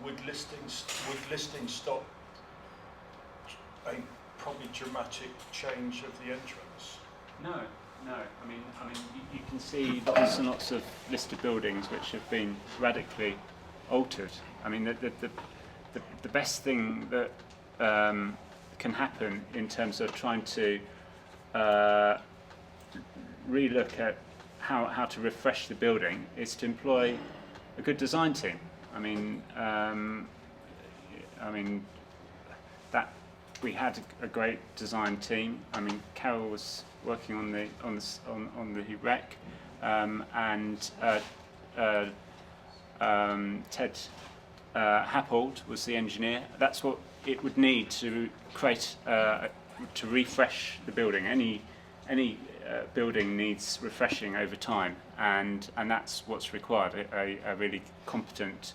would listing stop a probably dramatic change of the entrance? No. I mean, you can see lots and lots of listed buildings which have been radically altered I mean, the best thing that can happen in terms of trying to relook at how to refresh the building is to employ a good design team. I mean that we had a great design team. I mean, Carol was working on the rec, and Ted Happold was the engineer. That's what it would need to create to refresh the building. Any building needs refreshing over time, and that's what's required. A really competent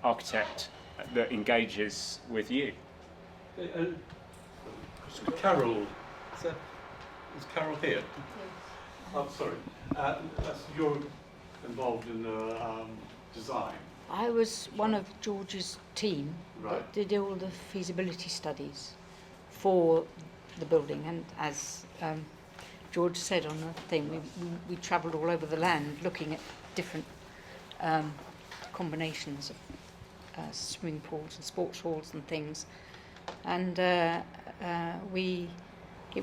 architect that engages with you. Carol, is Carol here? Oh, sorry. You're involved in the design. I was one of George's team Right. that did all the feasibility studies for the building, and as George said on the thing, we travelled all over the land looking at different combinations of swimming pools and sports halls and things, and it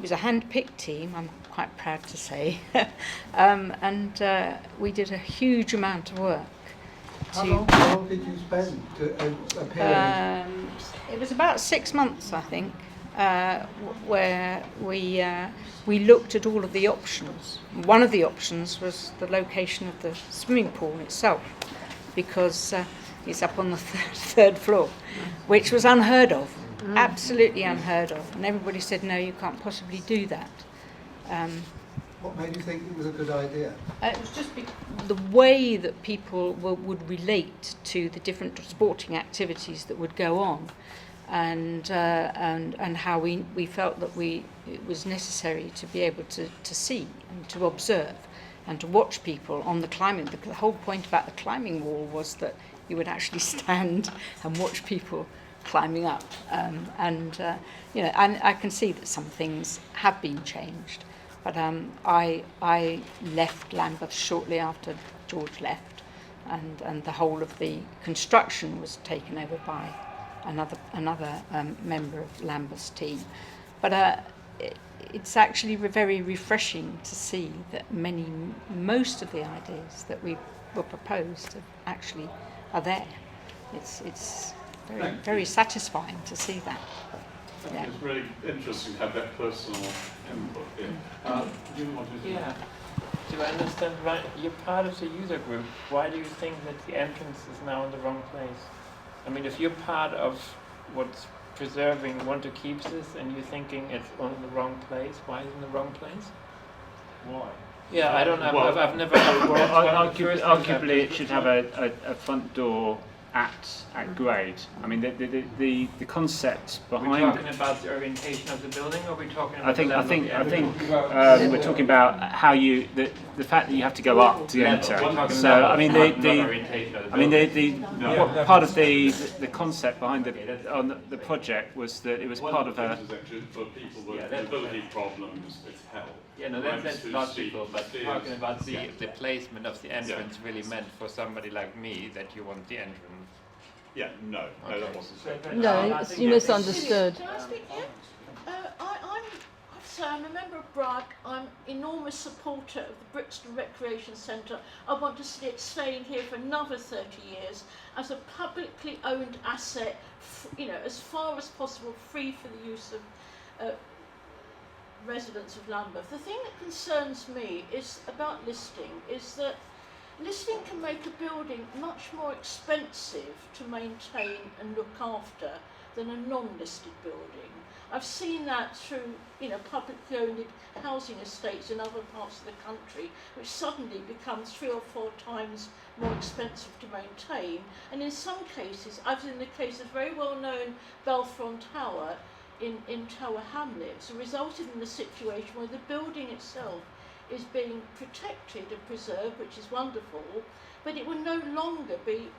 was a hand-picked team, I'm quite proud to say, and we did a huge amount of work. How long did you spend to appear? It was about 6 months, I think, where we looked at all of the options. One of the options was the location of the swimming pool itself, because it's up on the third floor, which was unheard of, absolutely unheard of. And everybody said, no, you can't possibly do that. What made you think it was a good idea? It was just the way that people would relate to the different sporting activities that would go on, and how we felt that it was necessary to be able to see and to observe and to watch people on the climbing. The whole point about the climbing wall was that you would actually stand and watch people climbing up, and I can see that some things have been changed. But I left Lambeth shortly after George left, and the whole of the construction was taken over by another member of Lambeth's team. But it's actually very refreshing to see that most of the ideas that were proposed actually are there. It's very satisfying to see that. Yeah. It's really interesting to have that personal input here. Do you want to? Yeah. Do I understand right? You're part of the user group. Why do you think that the entrance is now in the wrong place? I mean, if you're part of what's preserving, want to keep this, and you're thinking it's on the wrong place, why is it in the wrong place? Why? Yeah, I don't know. Well, I've never. Arguably, it should have a front door at grade. I mean, the concept behind. Are we talking about the orientation of the building, or are we talking about? I think we're talking about how the fact that you have to go up to enter. So I mean part of the concept behind the project was that it was part of a. For people with mobility problems, it's hell. Yeah, no, that's logical, but talking about the placement of the entrance really meant for somebody like me that you want the entrance. Yeah, no, that wasn't. No, you misunderstood. Can I speak here? I'm a member of Bragg. I'm an enormous supporter of the Brixton Recreation Centre. I want to see it staying here for another 30 years as a publicly owned asset, as far as possible free for the use of residents of Lambeth. The thing that concerns me is about listing, is that listing can make a building much more expensive to maintain and look after than a non-listed building. I've seen that through, publicly owned housing estates in other parts of the country, which suddenly become 3 or 4 times more expensive to maintain. And in some cases, as in the case of very well-known Belfron Tower in Tower Hamlets, resulted in a situation where the building itself is being protected and preserved, which is wonderful, but it will no longer be,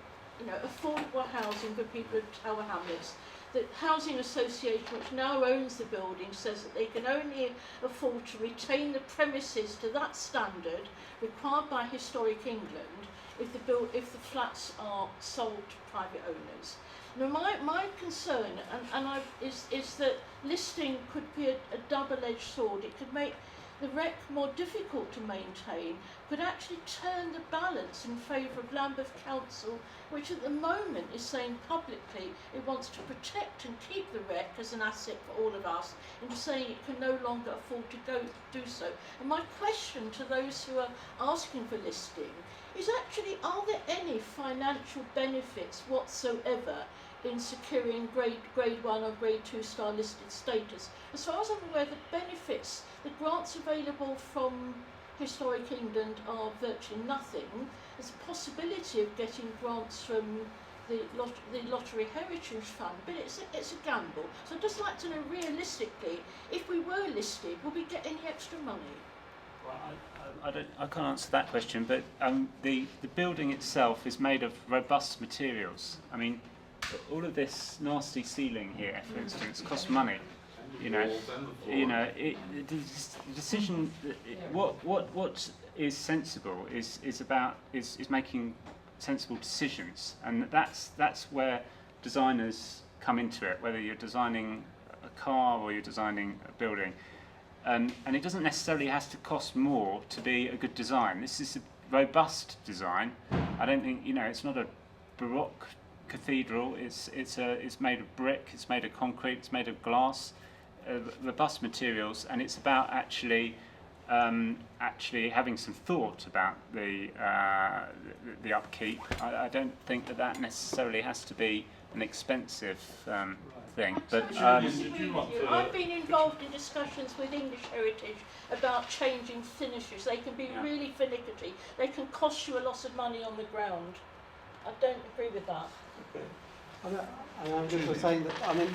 affordable housing for people at Tower Hamlets. The housing association, which now owns the building, says that they can only afford to retain the premises to that standard required by Historic England if the flats are sold to private owners. Now, my concern is that listing could be a double-edged sword. It could make the rec more difficult to maintain, could actually turn the balance in favour of Lambeth Council, which at the moment is saying publicly it wants to protect and keep the rec as an asset for all of us, into saying it can no longer afford to do so. And my question to those who are asking for listing is actually, are there any financial benefits whatsoever in securing grade 1 or grade 2 star listed status? As far as I'm aware, the benefits, the grants available from Historic England are virtually nothing. There's a possibility of getting grants from the Lottery Heritage Fund, but it's a gamble. So I'd just like to know realistically, if we were listed, would we get any extra money? Well, I can't answer that question, but the building itself is made of robust materials. I mean, all of this nasty ceiling here, for instance, costs money. The decision. What is sensible is making sensible decisions, and that's where designers come into it. Whether you're designing a car or you're designing a building, and it doesn't necessarily have to cost more to be a good design. This is a robust design. I don't think it's not a Baroque cathedral. It's made of brick. It's made of concrete. It's made of glass. Robust materials, and it's about actually having some thought about the upkeep. I don't think that necessarily has to be an expensive thing. But I've been involved in discussions with English Heritage about changing finishes. They can be really finicky. They can cost you a lot of money on the ground. I don't agree with that. I'm just saying that,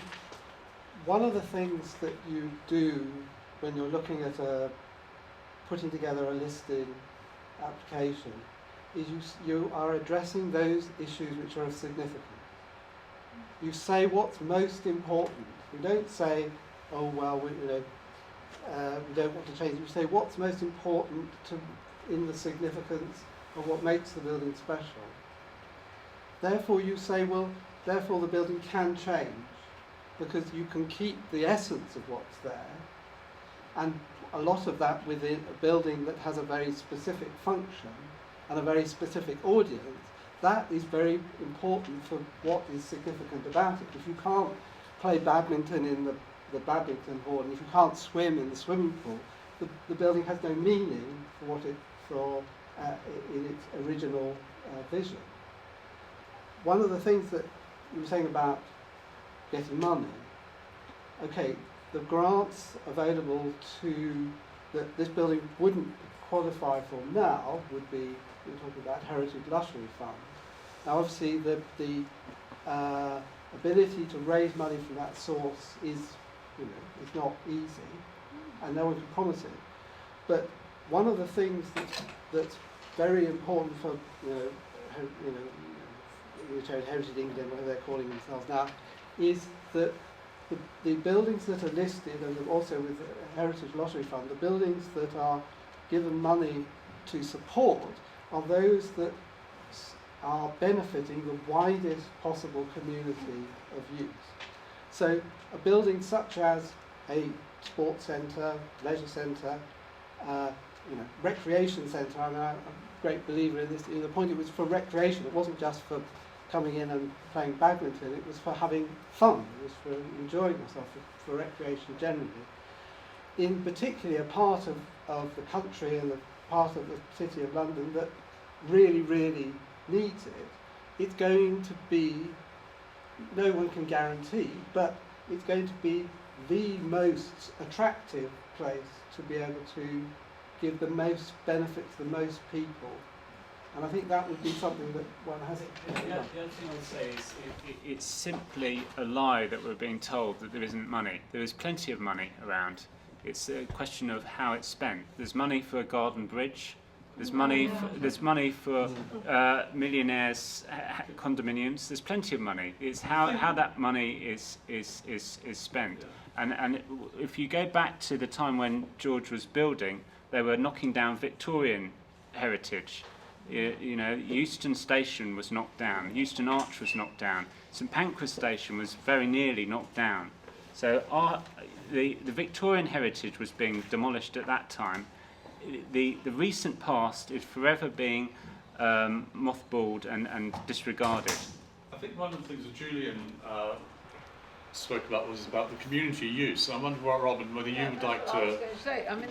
one of the things that you do when you're looking at putting together a listed application is you are addressing those issues which are of significance. You say what's most important. You don't say, oh well, we don't want to change. You say what's most important in the significance of what makes the building special. Therefore you say, well, therefore the building can change, because you can keep the essence of what's there, and a lot of that within a building that has a very specific function and a very specific audience. That is very important for what is significant about it. If you can't play badminton in the badminton hall, and if you can't swim in the swimming pool, the building has no meaning in its original vision. One of the things that you were saying about getting money. Okay, the grants available that this building wouldn't qualify for now would be, we're talking about Heritage Lottery Fund. Now obviously the ability to raise money from that source is not easy, and no one can promise it. But one of the things that's very important for Heritage England, whatever they're calling themselves now, is that the buildings that are listed, and also with the Heritage Lottery Fund, the buildings that are given money to support are those that are benefiting the widest possible community of use. So a building such as a sports centre, leisure centre, recreation centre, I'm a great believer in this. The point, it was for recreation, it wasn't just for coming in and playing badminton, it was for having fun, it was for enjoying yourself, for recreation generally. In particularly a part of the country and the part of the City of London that really, really needs it, it's going to be, no one can guarantee, but it's going to be the most attractive place to be able to give the most benefit to the most people. And I think that would be something that one has to The other thing I would say is it's simply a lie that we're being told that there isn't money. There is plenty of money around. It's a question of how it's spent. There's money for a garden bridge. There's money for millionaires' condominiums. There's plenty of money. It's how that money is spent. And if you go back to the time when George was building, they were knocking down Victorian heritage. You know, Euston Station was knocked down, Euston Arch was knocked down, St Pancras Station was very nearly knocked down. So the Victorian heritage was being demolished at that time. The recent past is forever being mothballed and disregarded. I think one of the things that Julian spoke about was about the community use. I wonder, Robin, whether you would like to. I was going to say, I mean,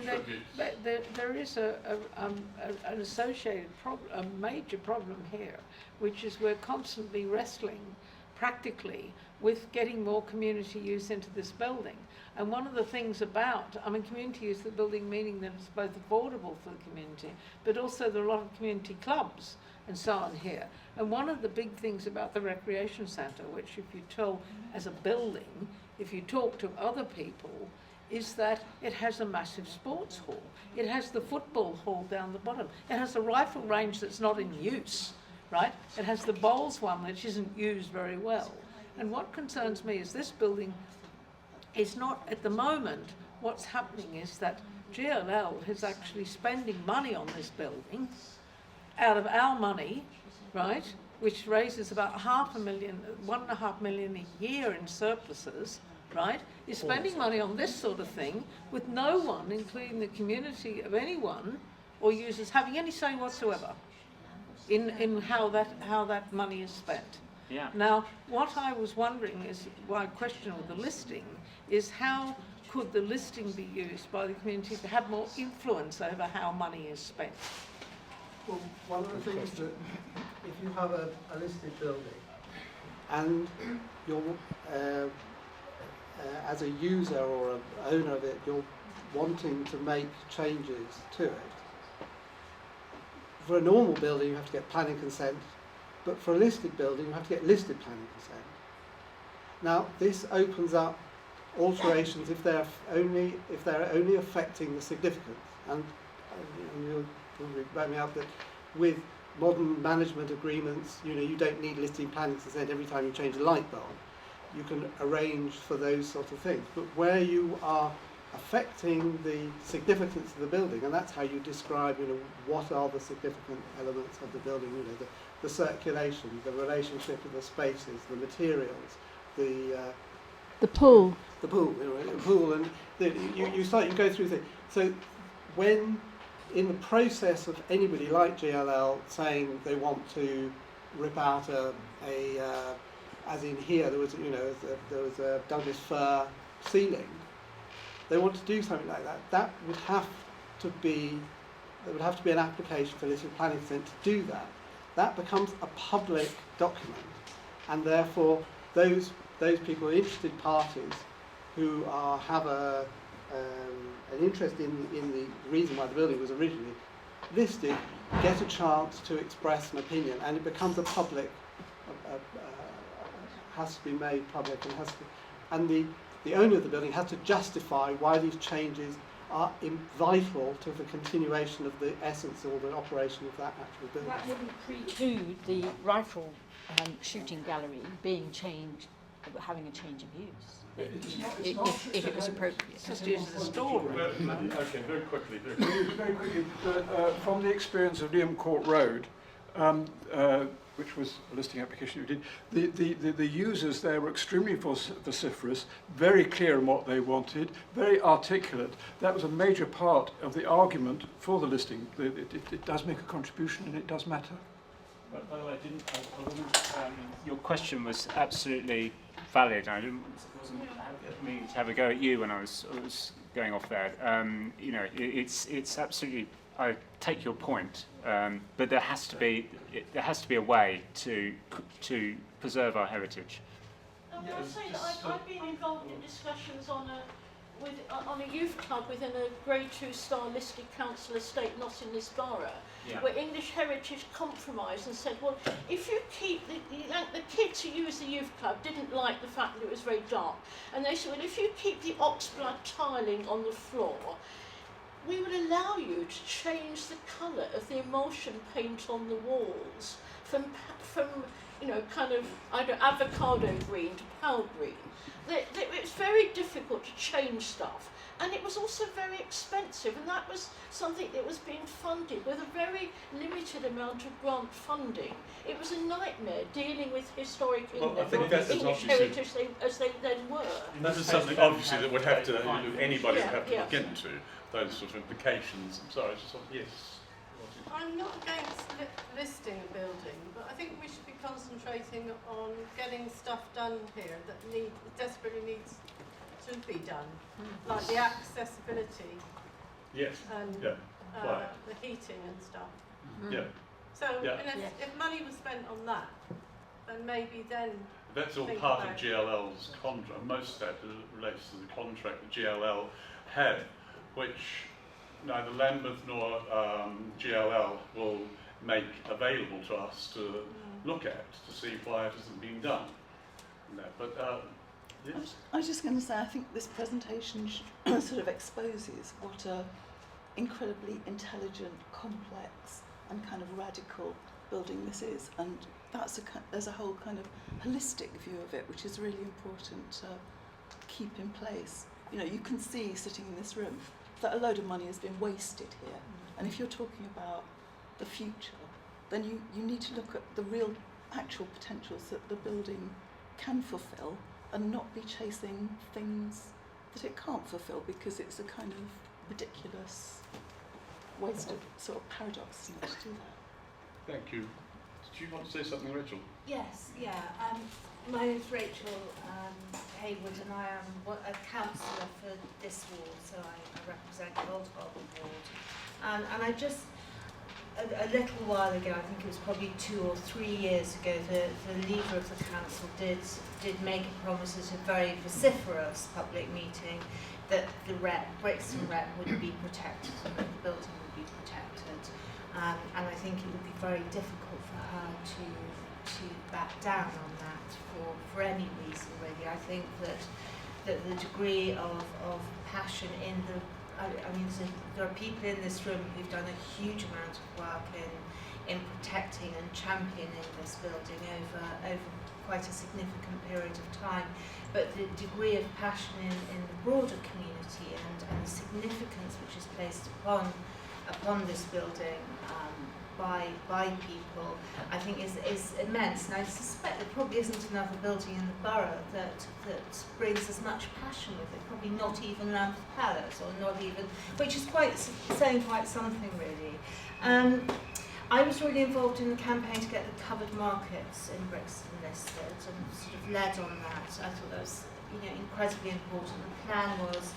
there is an associated problem, a major problem here, which is we're constantly wrestling, practically, with getting more community use into this building. And one of the things about, I mean, community use of the building, meaning that it's both affordable for the community, but also there are a lot of community clubs and so on here. And one of the big things about the recreation centre, which if you tell as a building, if you talk to other people, is that it has a massive sports hall. It has the football hall down the bottom. It has the rifle range that's not in use, right? It has the bowls one which isn't used very well. And what concerns me is this building is not, at the moment, what's happening is that GLL is actually spending money on this building out of our money, right, which raises about $1.5 million a year in surpluses, right, is spending money on this sort of thing with no one, including the community of anyone or users, having any say whatsoever in how that money is spent. Yeah. Now, what I was wondering is, my question with the listing is how could the listing be used by the community to have more influence over how money is spent? Well, one of the things that, if you have a listed building and you're, as a user or an owner of it, you're wanting to make changes to it, for a normal building you have to get planning consent, but for a listed building you have to get listed planning consent. Now, this opens up alterations if they're only affecting the significance, and you'll probably back me up that with modern management agreements, you don't need listing planning consent every time you change a light bulb. You can arrange for those sort of things. But where you are affecting the significance of the building, and that's how you describe, what are the significant elements of the building, the circulation, the relationship of the spaces, the materials, the pool. The pool, and you go through things. So when in the process of anybody like GLL saying they want to rip out as in here there was a Douglas fir ceiling, they want to do something like that. That would have to be an application for listed planning consent to do that. That becomes a public document, and therefore those people, interested parties, who have an interest in the reason why the building was originally listed, get a chance to express an opinion, and it becomes a public, has to be made public, and the owner of the building has to justify why these changes are vital to the continuation of the essence or the operation of that actual building. That wouldn't preclude the rifle shooting gallery being changed, having a change of use, if it was appropriate. It's just used as a storeroom. Okay, very quickly. Very quickly, from the experience of Liam Court Road, which was a listing application we did, the users there were extremely vociferous, very clear on what they wanted, very articulate. That was a major part of the argument for the listing. It does make a contribution and it does matter. By the way, your question was absolutely valid. I wasn't meaning to have a go at you when I was going off there. It's absolutely. I take your point, but there has to be a way to preserve our heritage. I will say that I've been involved in discussions on a youth club within a Grade 2 star listed council estate not in this borough, where English Heritage compromised and said, well, if you keep the kids who use the youth club didn't like the fact that it was very dark, and they said, well, if you keep the oxblood tiling on the floor, we would allow you to change the colour of the emulsion paint on the walls from kind of avocado green to pale green. It's very difficult to change stuff, And it was also very expensive, and that was something that was being funded with a very limited amount of grant funding. It was a nightmare dealing with historic Well, I England, think or that is English obviously- heritage as they then were. That is something obviously that would have to, anybody would have to Yeah. look into, those sort of implications. I'm sorry, just yes. I'm not against listing a building, but I think we should be concentrating on getting stuff done here that desperately needs to be done, like the accessibility Yes. and Yeah. Right. the heating and stuff. Yeah. So Yeah. if money was spent on that, then maybe then That's all think part of about- GLL's contract. Most of that relates to the contract that GLL had, which neither Lambeth nor GLL will make available to us to look at, to see why it hasn't been done. No, but yes. I was just going to say, I think this presentation sort of exposes what a incredibly intelligent, complex and kind of radical building this is, and there's a whole kind of holistic view of it which is really important to keep in place. You know, you can see sitting in this room that a load of money has been wasted here, and if you're talking about the future, then you need to look at the real actual potentials that the building can fulfill and not be chasing things that it can't fulfill because it's a kind of ridiculous waste of sort of paradox to do that. Thank you. Did you want to say something, Rachel? Yes, yeah. My name is Rachel Haywood, and I am a councillor for this ward, so I represent the Old Harbour ward. And I just, a little while ago, I think it was probably 2 or 3 years ago, the leader of the council did make a promise at a very vociferous public meeting that the Brixton Rep would be protected and that the building would be protected. And I think it would be very difficult for her to back down on that for any reason, really. I think that the degree of passion in there are people in this room who've done a huge amount of work in protecting and championing this building over quite a significant period of time. But the degree of passion in the broader community and the significance which is placed upon this building by people, I think is immense. And I suspect there probably isn't another building in the borough that brings as much passion with it. Probably not even Lambeth Palace, or not even, which is saying quite something really. I was really involved in the campaign to get the covered markets in Brixton listed and sort of led on that. I thought that was incredibly important. The plan was,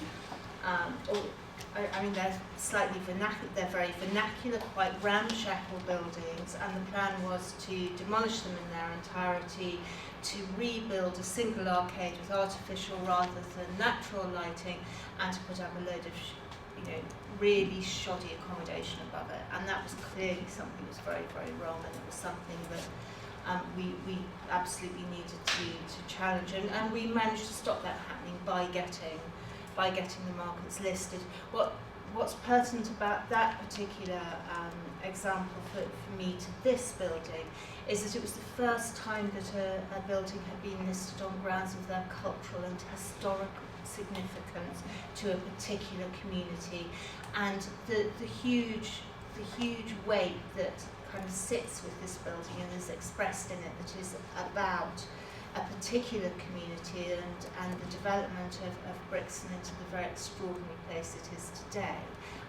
they're slightly vernacular, they're very vernacular, quite ramshackle buildings, and the plan was to demolish them in their entirety, to rebuild a single arcade with artificial rather than natural lighting, and to put up a load of really shoddy accommodation above it. And that was clearly something that was very, very wrong, and it was something that we absolutely needed to challenge, and we managed to stop that happening by getting the markets listed. What's pertinent about that particular example for me to this building is that it was the first time that a building had been listed on grounds of their cultural and historical significance to a particular community, and the huge weight that kind of sits with this building and is expressed in it, that is about a particular community and the development of Brixton into the very extraordinary place it is today,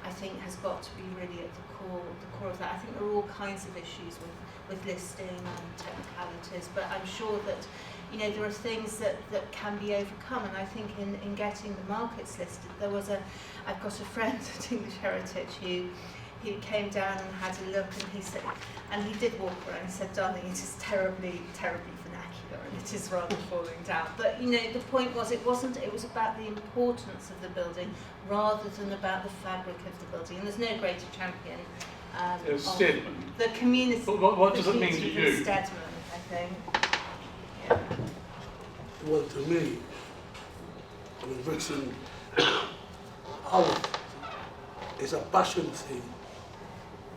I think has got to be really at the core of that. I think there are all kinds of issues with listing and technicalities, but I'm sure that there are things that can be overcome, and I think in getting the markets listed, I've got a friend at English Heritage who came down and had a look, and he said, and he did walk around and said, darling, it is terribly, terribly vernacular and it is rather falling down. But the point was, it was about the importance of the building rather than about the fabric of the building, and there's no greater champion Stedman. The community. What does it mean to you? Stedman, I think. Well, to me, Brixton, it's a passion thing.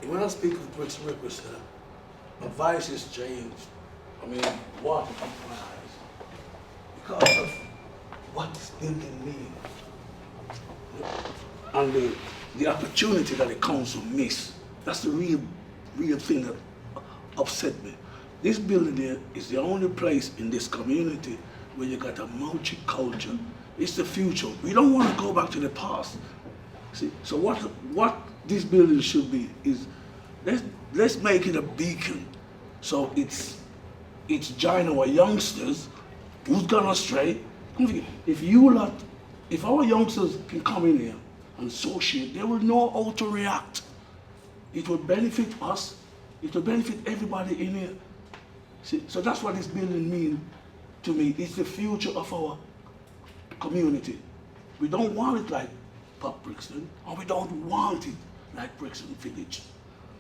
And when I speak of Brixton Recreation Centre, my voice has changed. Water comes to my eyes because of what this building means. and the opportunity that the council missed. That's the real thing that upset me. This building here is the only place in this community where you got a multicultural. It's the future. We don't want to go back to the past. See, so what this building should be is, let's make it a beacon. So it's join our youngsters who's gone astray. If our youngsters can come in here and associate, they will know how to react. It will benefit us. It will benefit everybody in here. See, so that's what this building means to me. It's the future of our community. We don't want it like Pop Brixton, or we don't want it like Brixton Village.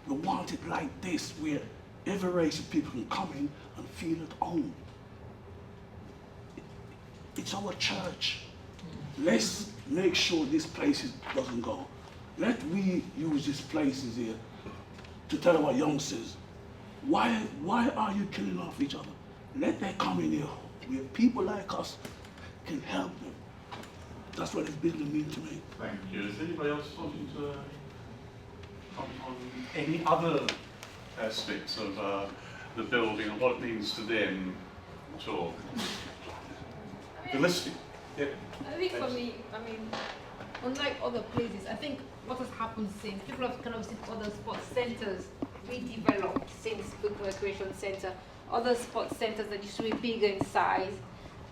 We want it like this, where every race of people can come in and feel at home. It's our church. Let's make sure this place doesn't go. Let we use these places here to tell our youngsters, why are you killing off each other? Let them come in here where people like us can help them. That's what this building means to me. Thank you. Is anybody else wanting to comment on any other aspects of the building and what it means to them at all? The listing. Yeah. I think for me, I mean, unlike other places, I think what has happened since, people have kind of seen other sports centres redeveloped since Brixton Recreation Centre, other sports centres that used to be bigger in size.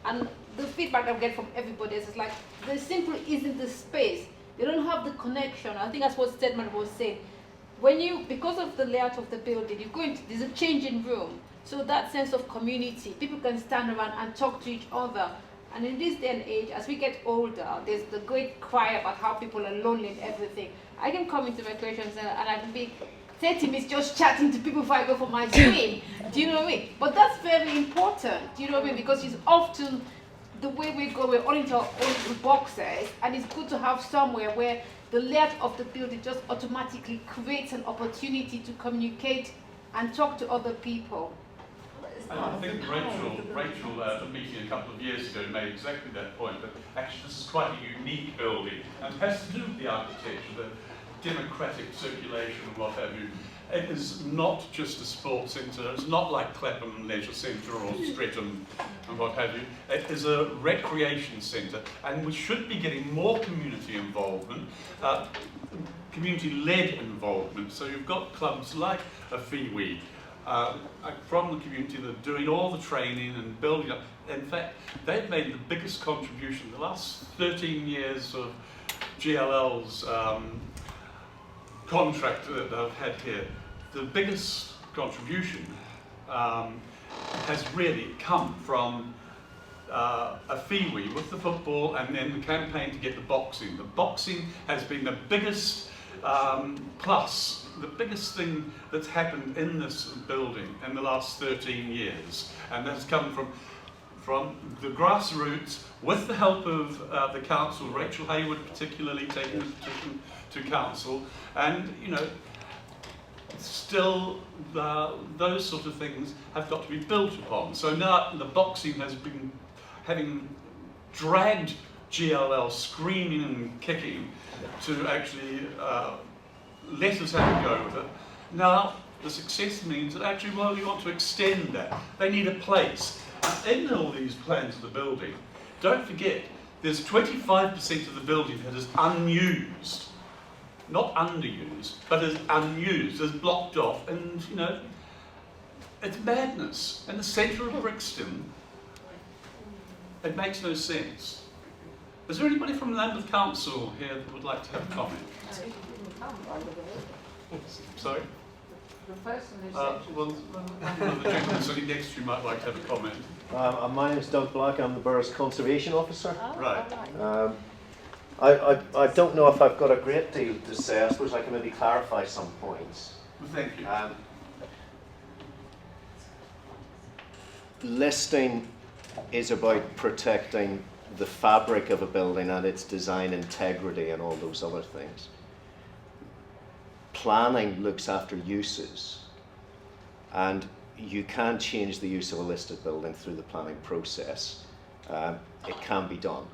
And the feedback I get from everybody is like, there simply isn't the space. They don't have the connection. I think that's what Stedman was saying. Because of the layout of the building, there's a changing room. So that sense of community, people can stand around and talk to each other. And in this day and age, as we get older, there's the great cry about how people are lonely and everything. I can come into recreation center and I can be 30 minutes just chatting to people before I go for my swim. Do you know what I mean? But that's very important. Do you know what I mean? Because it's often the way we go, we're all into our own little boxes, and it's good to have somewhere where the layout of the building just automatically creates an opportunity to communicate and talk to other people. I think Rachel at a meeting a couple of years ago made exactly that point, but actually this is quite a unique building and it has to do with the architecture, the democratic circulation and what have you. It is not just a sports centre, it's not like Clapham Leisure Centre or Streatham and what have you. It is a recreation centre and we should be getting more community involvement, community-led involvement. So you've got clubs like a Fiwi, from the community that are doing all the training and building up. In fact, they've made the biggest contribution. The last 13 years of GLL's contract that I've had here, the biggest contribution has really come from a Fiwi with the football and then the campaign to get the boxing. The boxing has been the biggest plus, the biggest thing that's happened in this building in the last 13 years, and that's come from the grassroots with the help of the council, Rachel Hayward particularly taking the petition to council, and you know, still those sort of things have got to be built upon. So now the boxing has been having dragged GLL screaming and kicking to actually let us have a go with it. Now the success means that actually, well, we want to extend that. They need a place. And in all these plans of the building, don't forget, there's 25% of the building that is unused. Not underused, but is unused, is blocked off, and you know, it's madness. In the centre of Brixton, it makes no sense. Is there anybody from Lambeth Council here that would like to have a comment? Sorry? The person who well, the gentleman sitting next to you might like to have a comment. My name is Doug Black, I'm the Borough's Conservation Officer. Right. I don't know if I've got a great deal to say. I suppose I can maybe clarify some points. Thank you. Listing is about protecting the fabric of a building and its design integrity and all those other things. Planning looks after uses, and you can change the use of a listed building through the planning process. It can be done.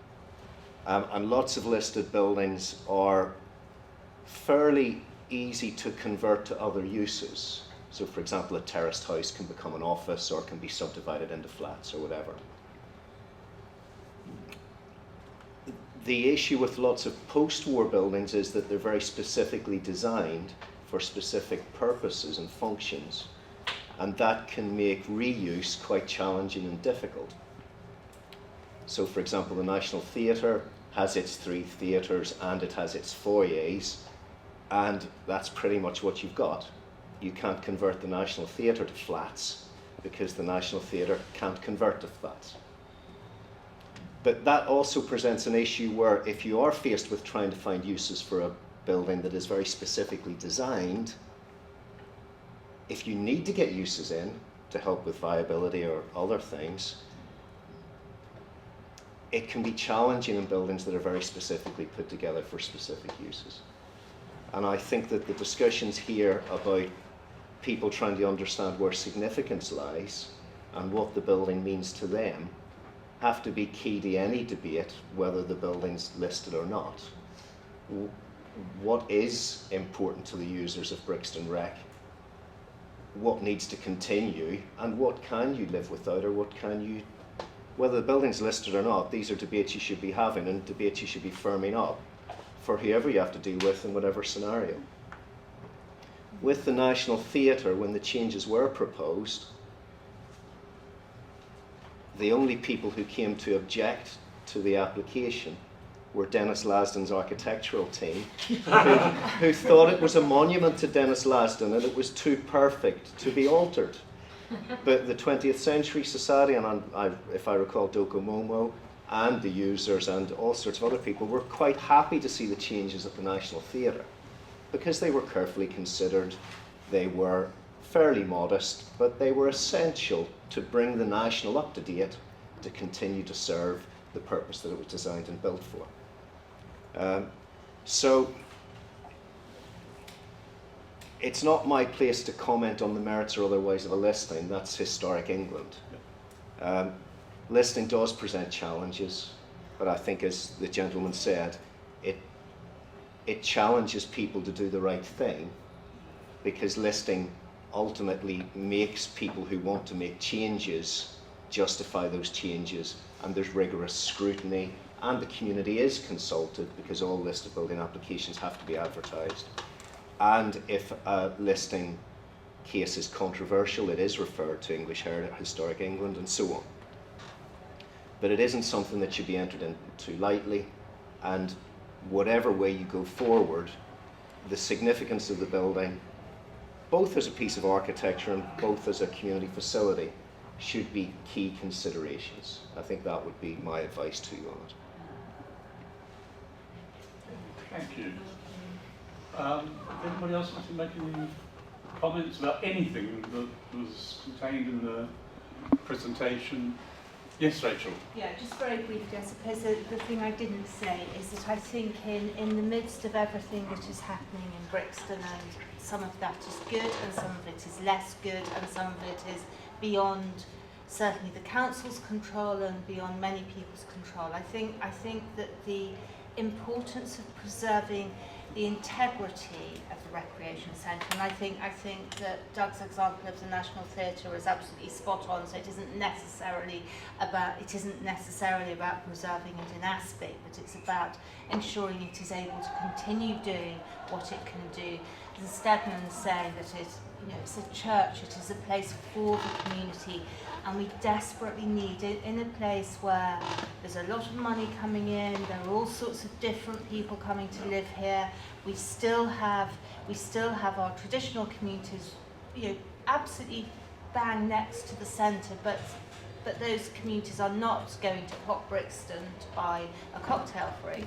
And lots of listed buildings are fairly easy to convert to other uses. So for example, a terraced house can become an office or can be subdivided into flats or whatever. The issue with lots of post-war buildings is that they're very specifically designed for specific purposes and functions, and that can make reuse quite challenging and difficult. So for example, the National Theatre has its 3 theatres and it has its foyers, and that's pretty much what you've got. You can't convert the National Theatre to flats because the National Theatre can't convert to flats. But that also presents an issue where if you are faced with trying to find uses for a building that is very specifically designed, if you need to get uses in to help with viability or other things, it can be challenging in buildings that are very specifically put together for specific uses. And I think that the discussions here about people trying to understand where significance lies and what the building means to them have to be key to any debate, whether the building's listed or not. What is important to the users of Brixton Rec? What needs to continue, and what can you live without, or what can you, whether the building's listed or not, these are debates you should be having and debates you should be firming up for whoever you have to deal with in whatever scenario. With the National Theatre, when the changes were proposed, the only people who came to object to the application were Dennis Lasden's architectural team, who thought it was a monument to Dennis Lasden and it was too perfect to be altered. But the 20th Century Society, and if I recall DOCOMOMO, and the users and all sorts of other people were quite happy to see the changes at the National Theatre because they were carefully considered, they were fairly modest, but they were essential to bring the National up to date to continue to serve the purpose that it was designed and built for. So it's not my place to comment on the merits or otherwise of a listing. That's historic England. Listing does present challenges, but I think, as the gentleman said, it challenges people to do the right thing, because listing ultimately makes people who want to make changes justify those changes, and there's rigorous scrutiny, and the community is consulted because all listed building applications have to be advertised. And if a listing case is controversial, it is referred to English Heritage, Historic England, and so on. But it isn't something that should be entered into lightly, and whatever way you go forward, the significance of the building, both as a piece of architecture and both as a community facility, should be key considerations. I think that would be my advice to you on it. Thank you. Anybody else want to make any comments about anything that was contained in the presentation? Yes, Rachel. Yeah, just very briefly, I suppose the thing I didn't say is that I think in the midst of everything that is happening in Brixton, and some of that is good and some of it is less good and some of it is beyond certainly the council's control and beyond many people's control. I think that the importance of preserving the integrity of the recreation centre, and I think that Doug's example of the National Theatre is absolutely spot on. So it isn't necessarily about preserving it in aspect, but it's about ensuring it is able to continue doing what it can do. As Stedman is saying, that it's a church, it is a place for the community, and we desperately need it in a place where there's a lot of money coming in, there are all sorts of different people coming to live here. We still have our traditional communities, absolutely bang next to the centre, but those communities are not going to Pop Brixton to buy a cocktail for £8.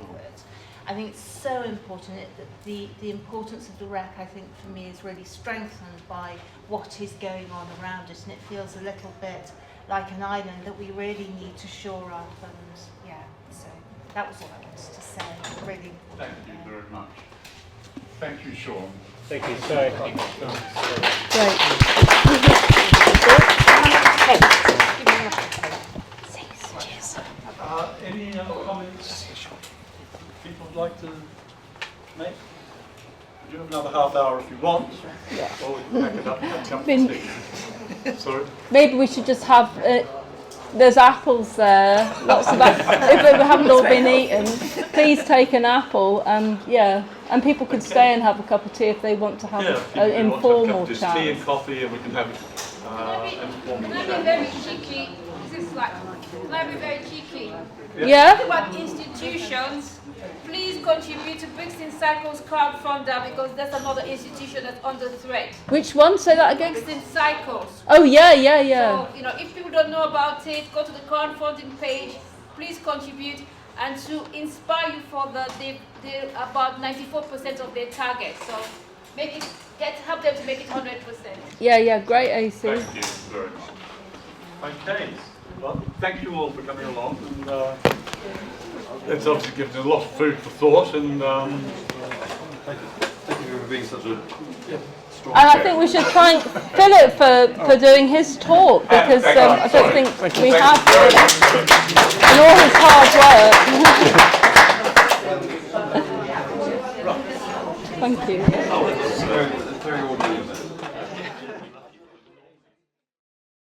I think it's so important that the importance of the rec, I think, for me, is really strengthened by what is going on around it, and it feels a little bit like an island that we really need to shore up. And yeah, so that was all I wanted to say. Really. Thank you very much. Thank you, Sean. Thank you. Sorry. Any other comments people would like to make? do have another half hour if you want, Yeah. or we can pack it up and have cup Been- of tea. Sorry? Maybe we should just have. There's apples there. Lots of apples. If they haven't all been eaten, please take an apple. And people could stay and have a cup of tea if they want to have an informal Just chat. tea and coffee, and we can have an informal Can I be chat. very cheeky? This is like, can I be very cheeky? Yeah. Talk about institutions. Please contribute to Brixton Cycles crowdfunder because that's another institution that's under threat. Which one? Say that again. Brixton Cycles. Oh yeah. So, if people don't know about it, go to the crowdfunding page. Please contribute, and to inspire you further, they're about 94% of their target. So help them to make it 100%. Yeah. Great, AC. Thank you very much. Okay. Well, thank you all for coming along, and it's obviously given us a lot of food for thought, and thank you for being such a strong And I think we should thank Philip for doing his talk, because I don't think we have, and all his hard work. Thank you. very ordinary.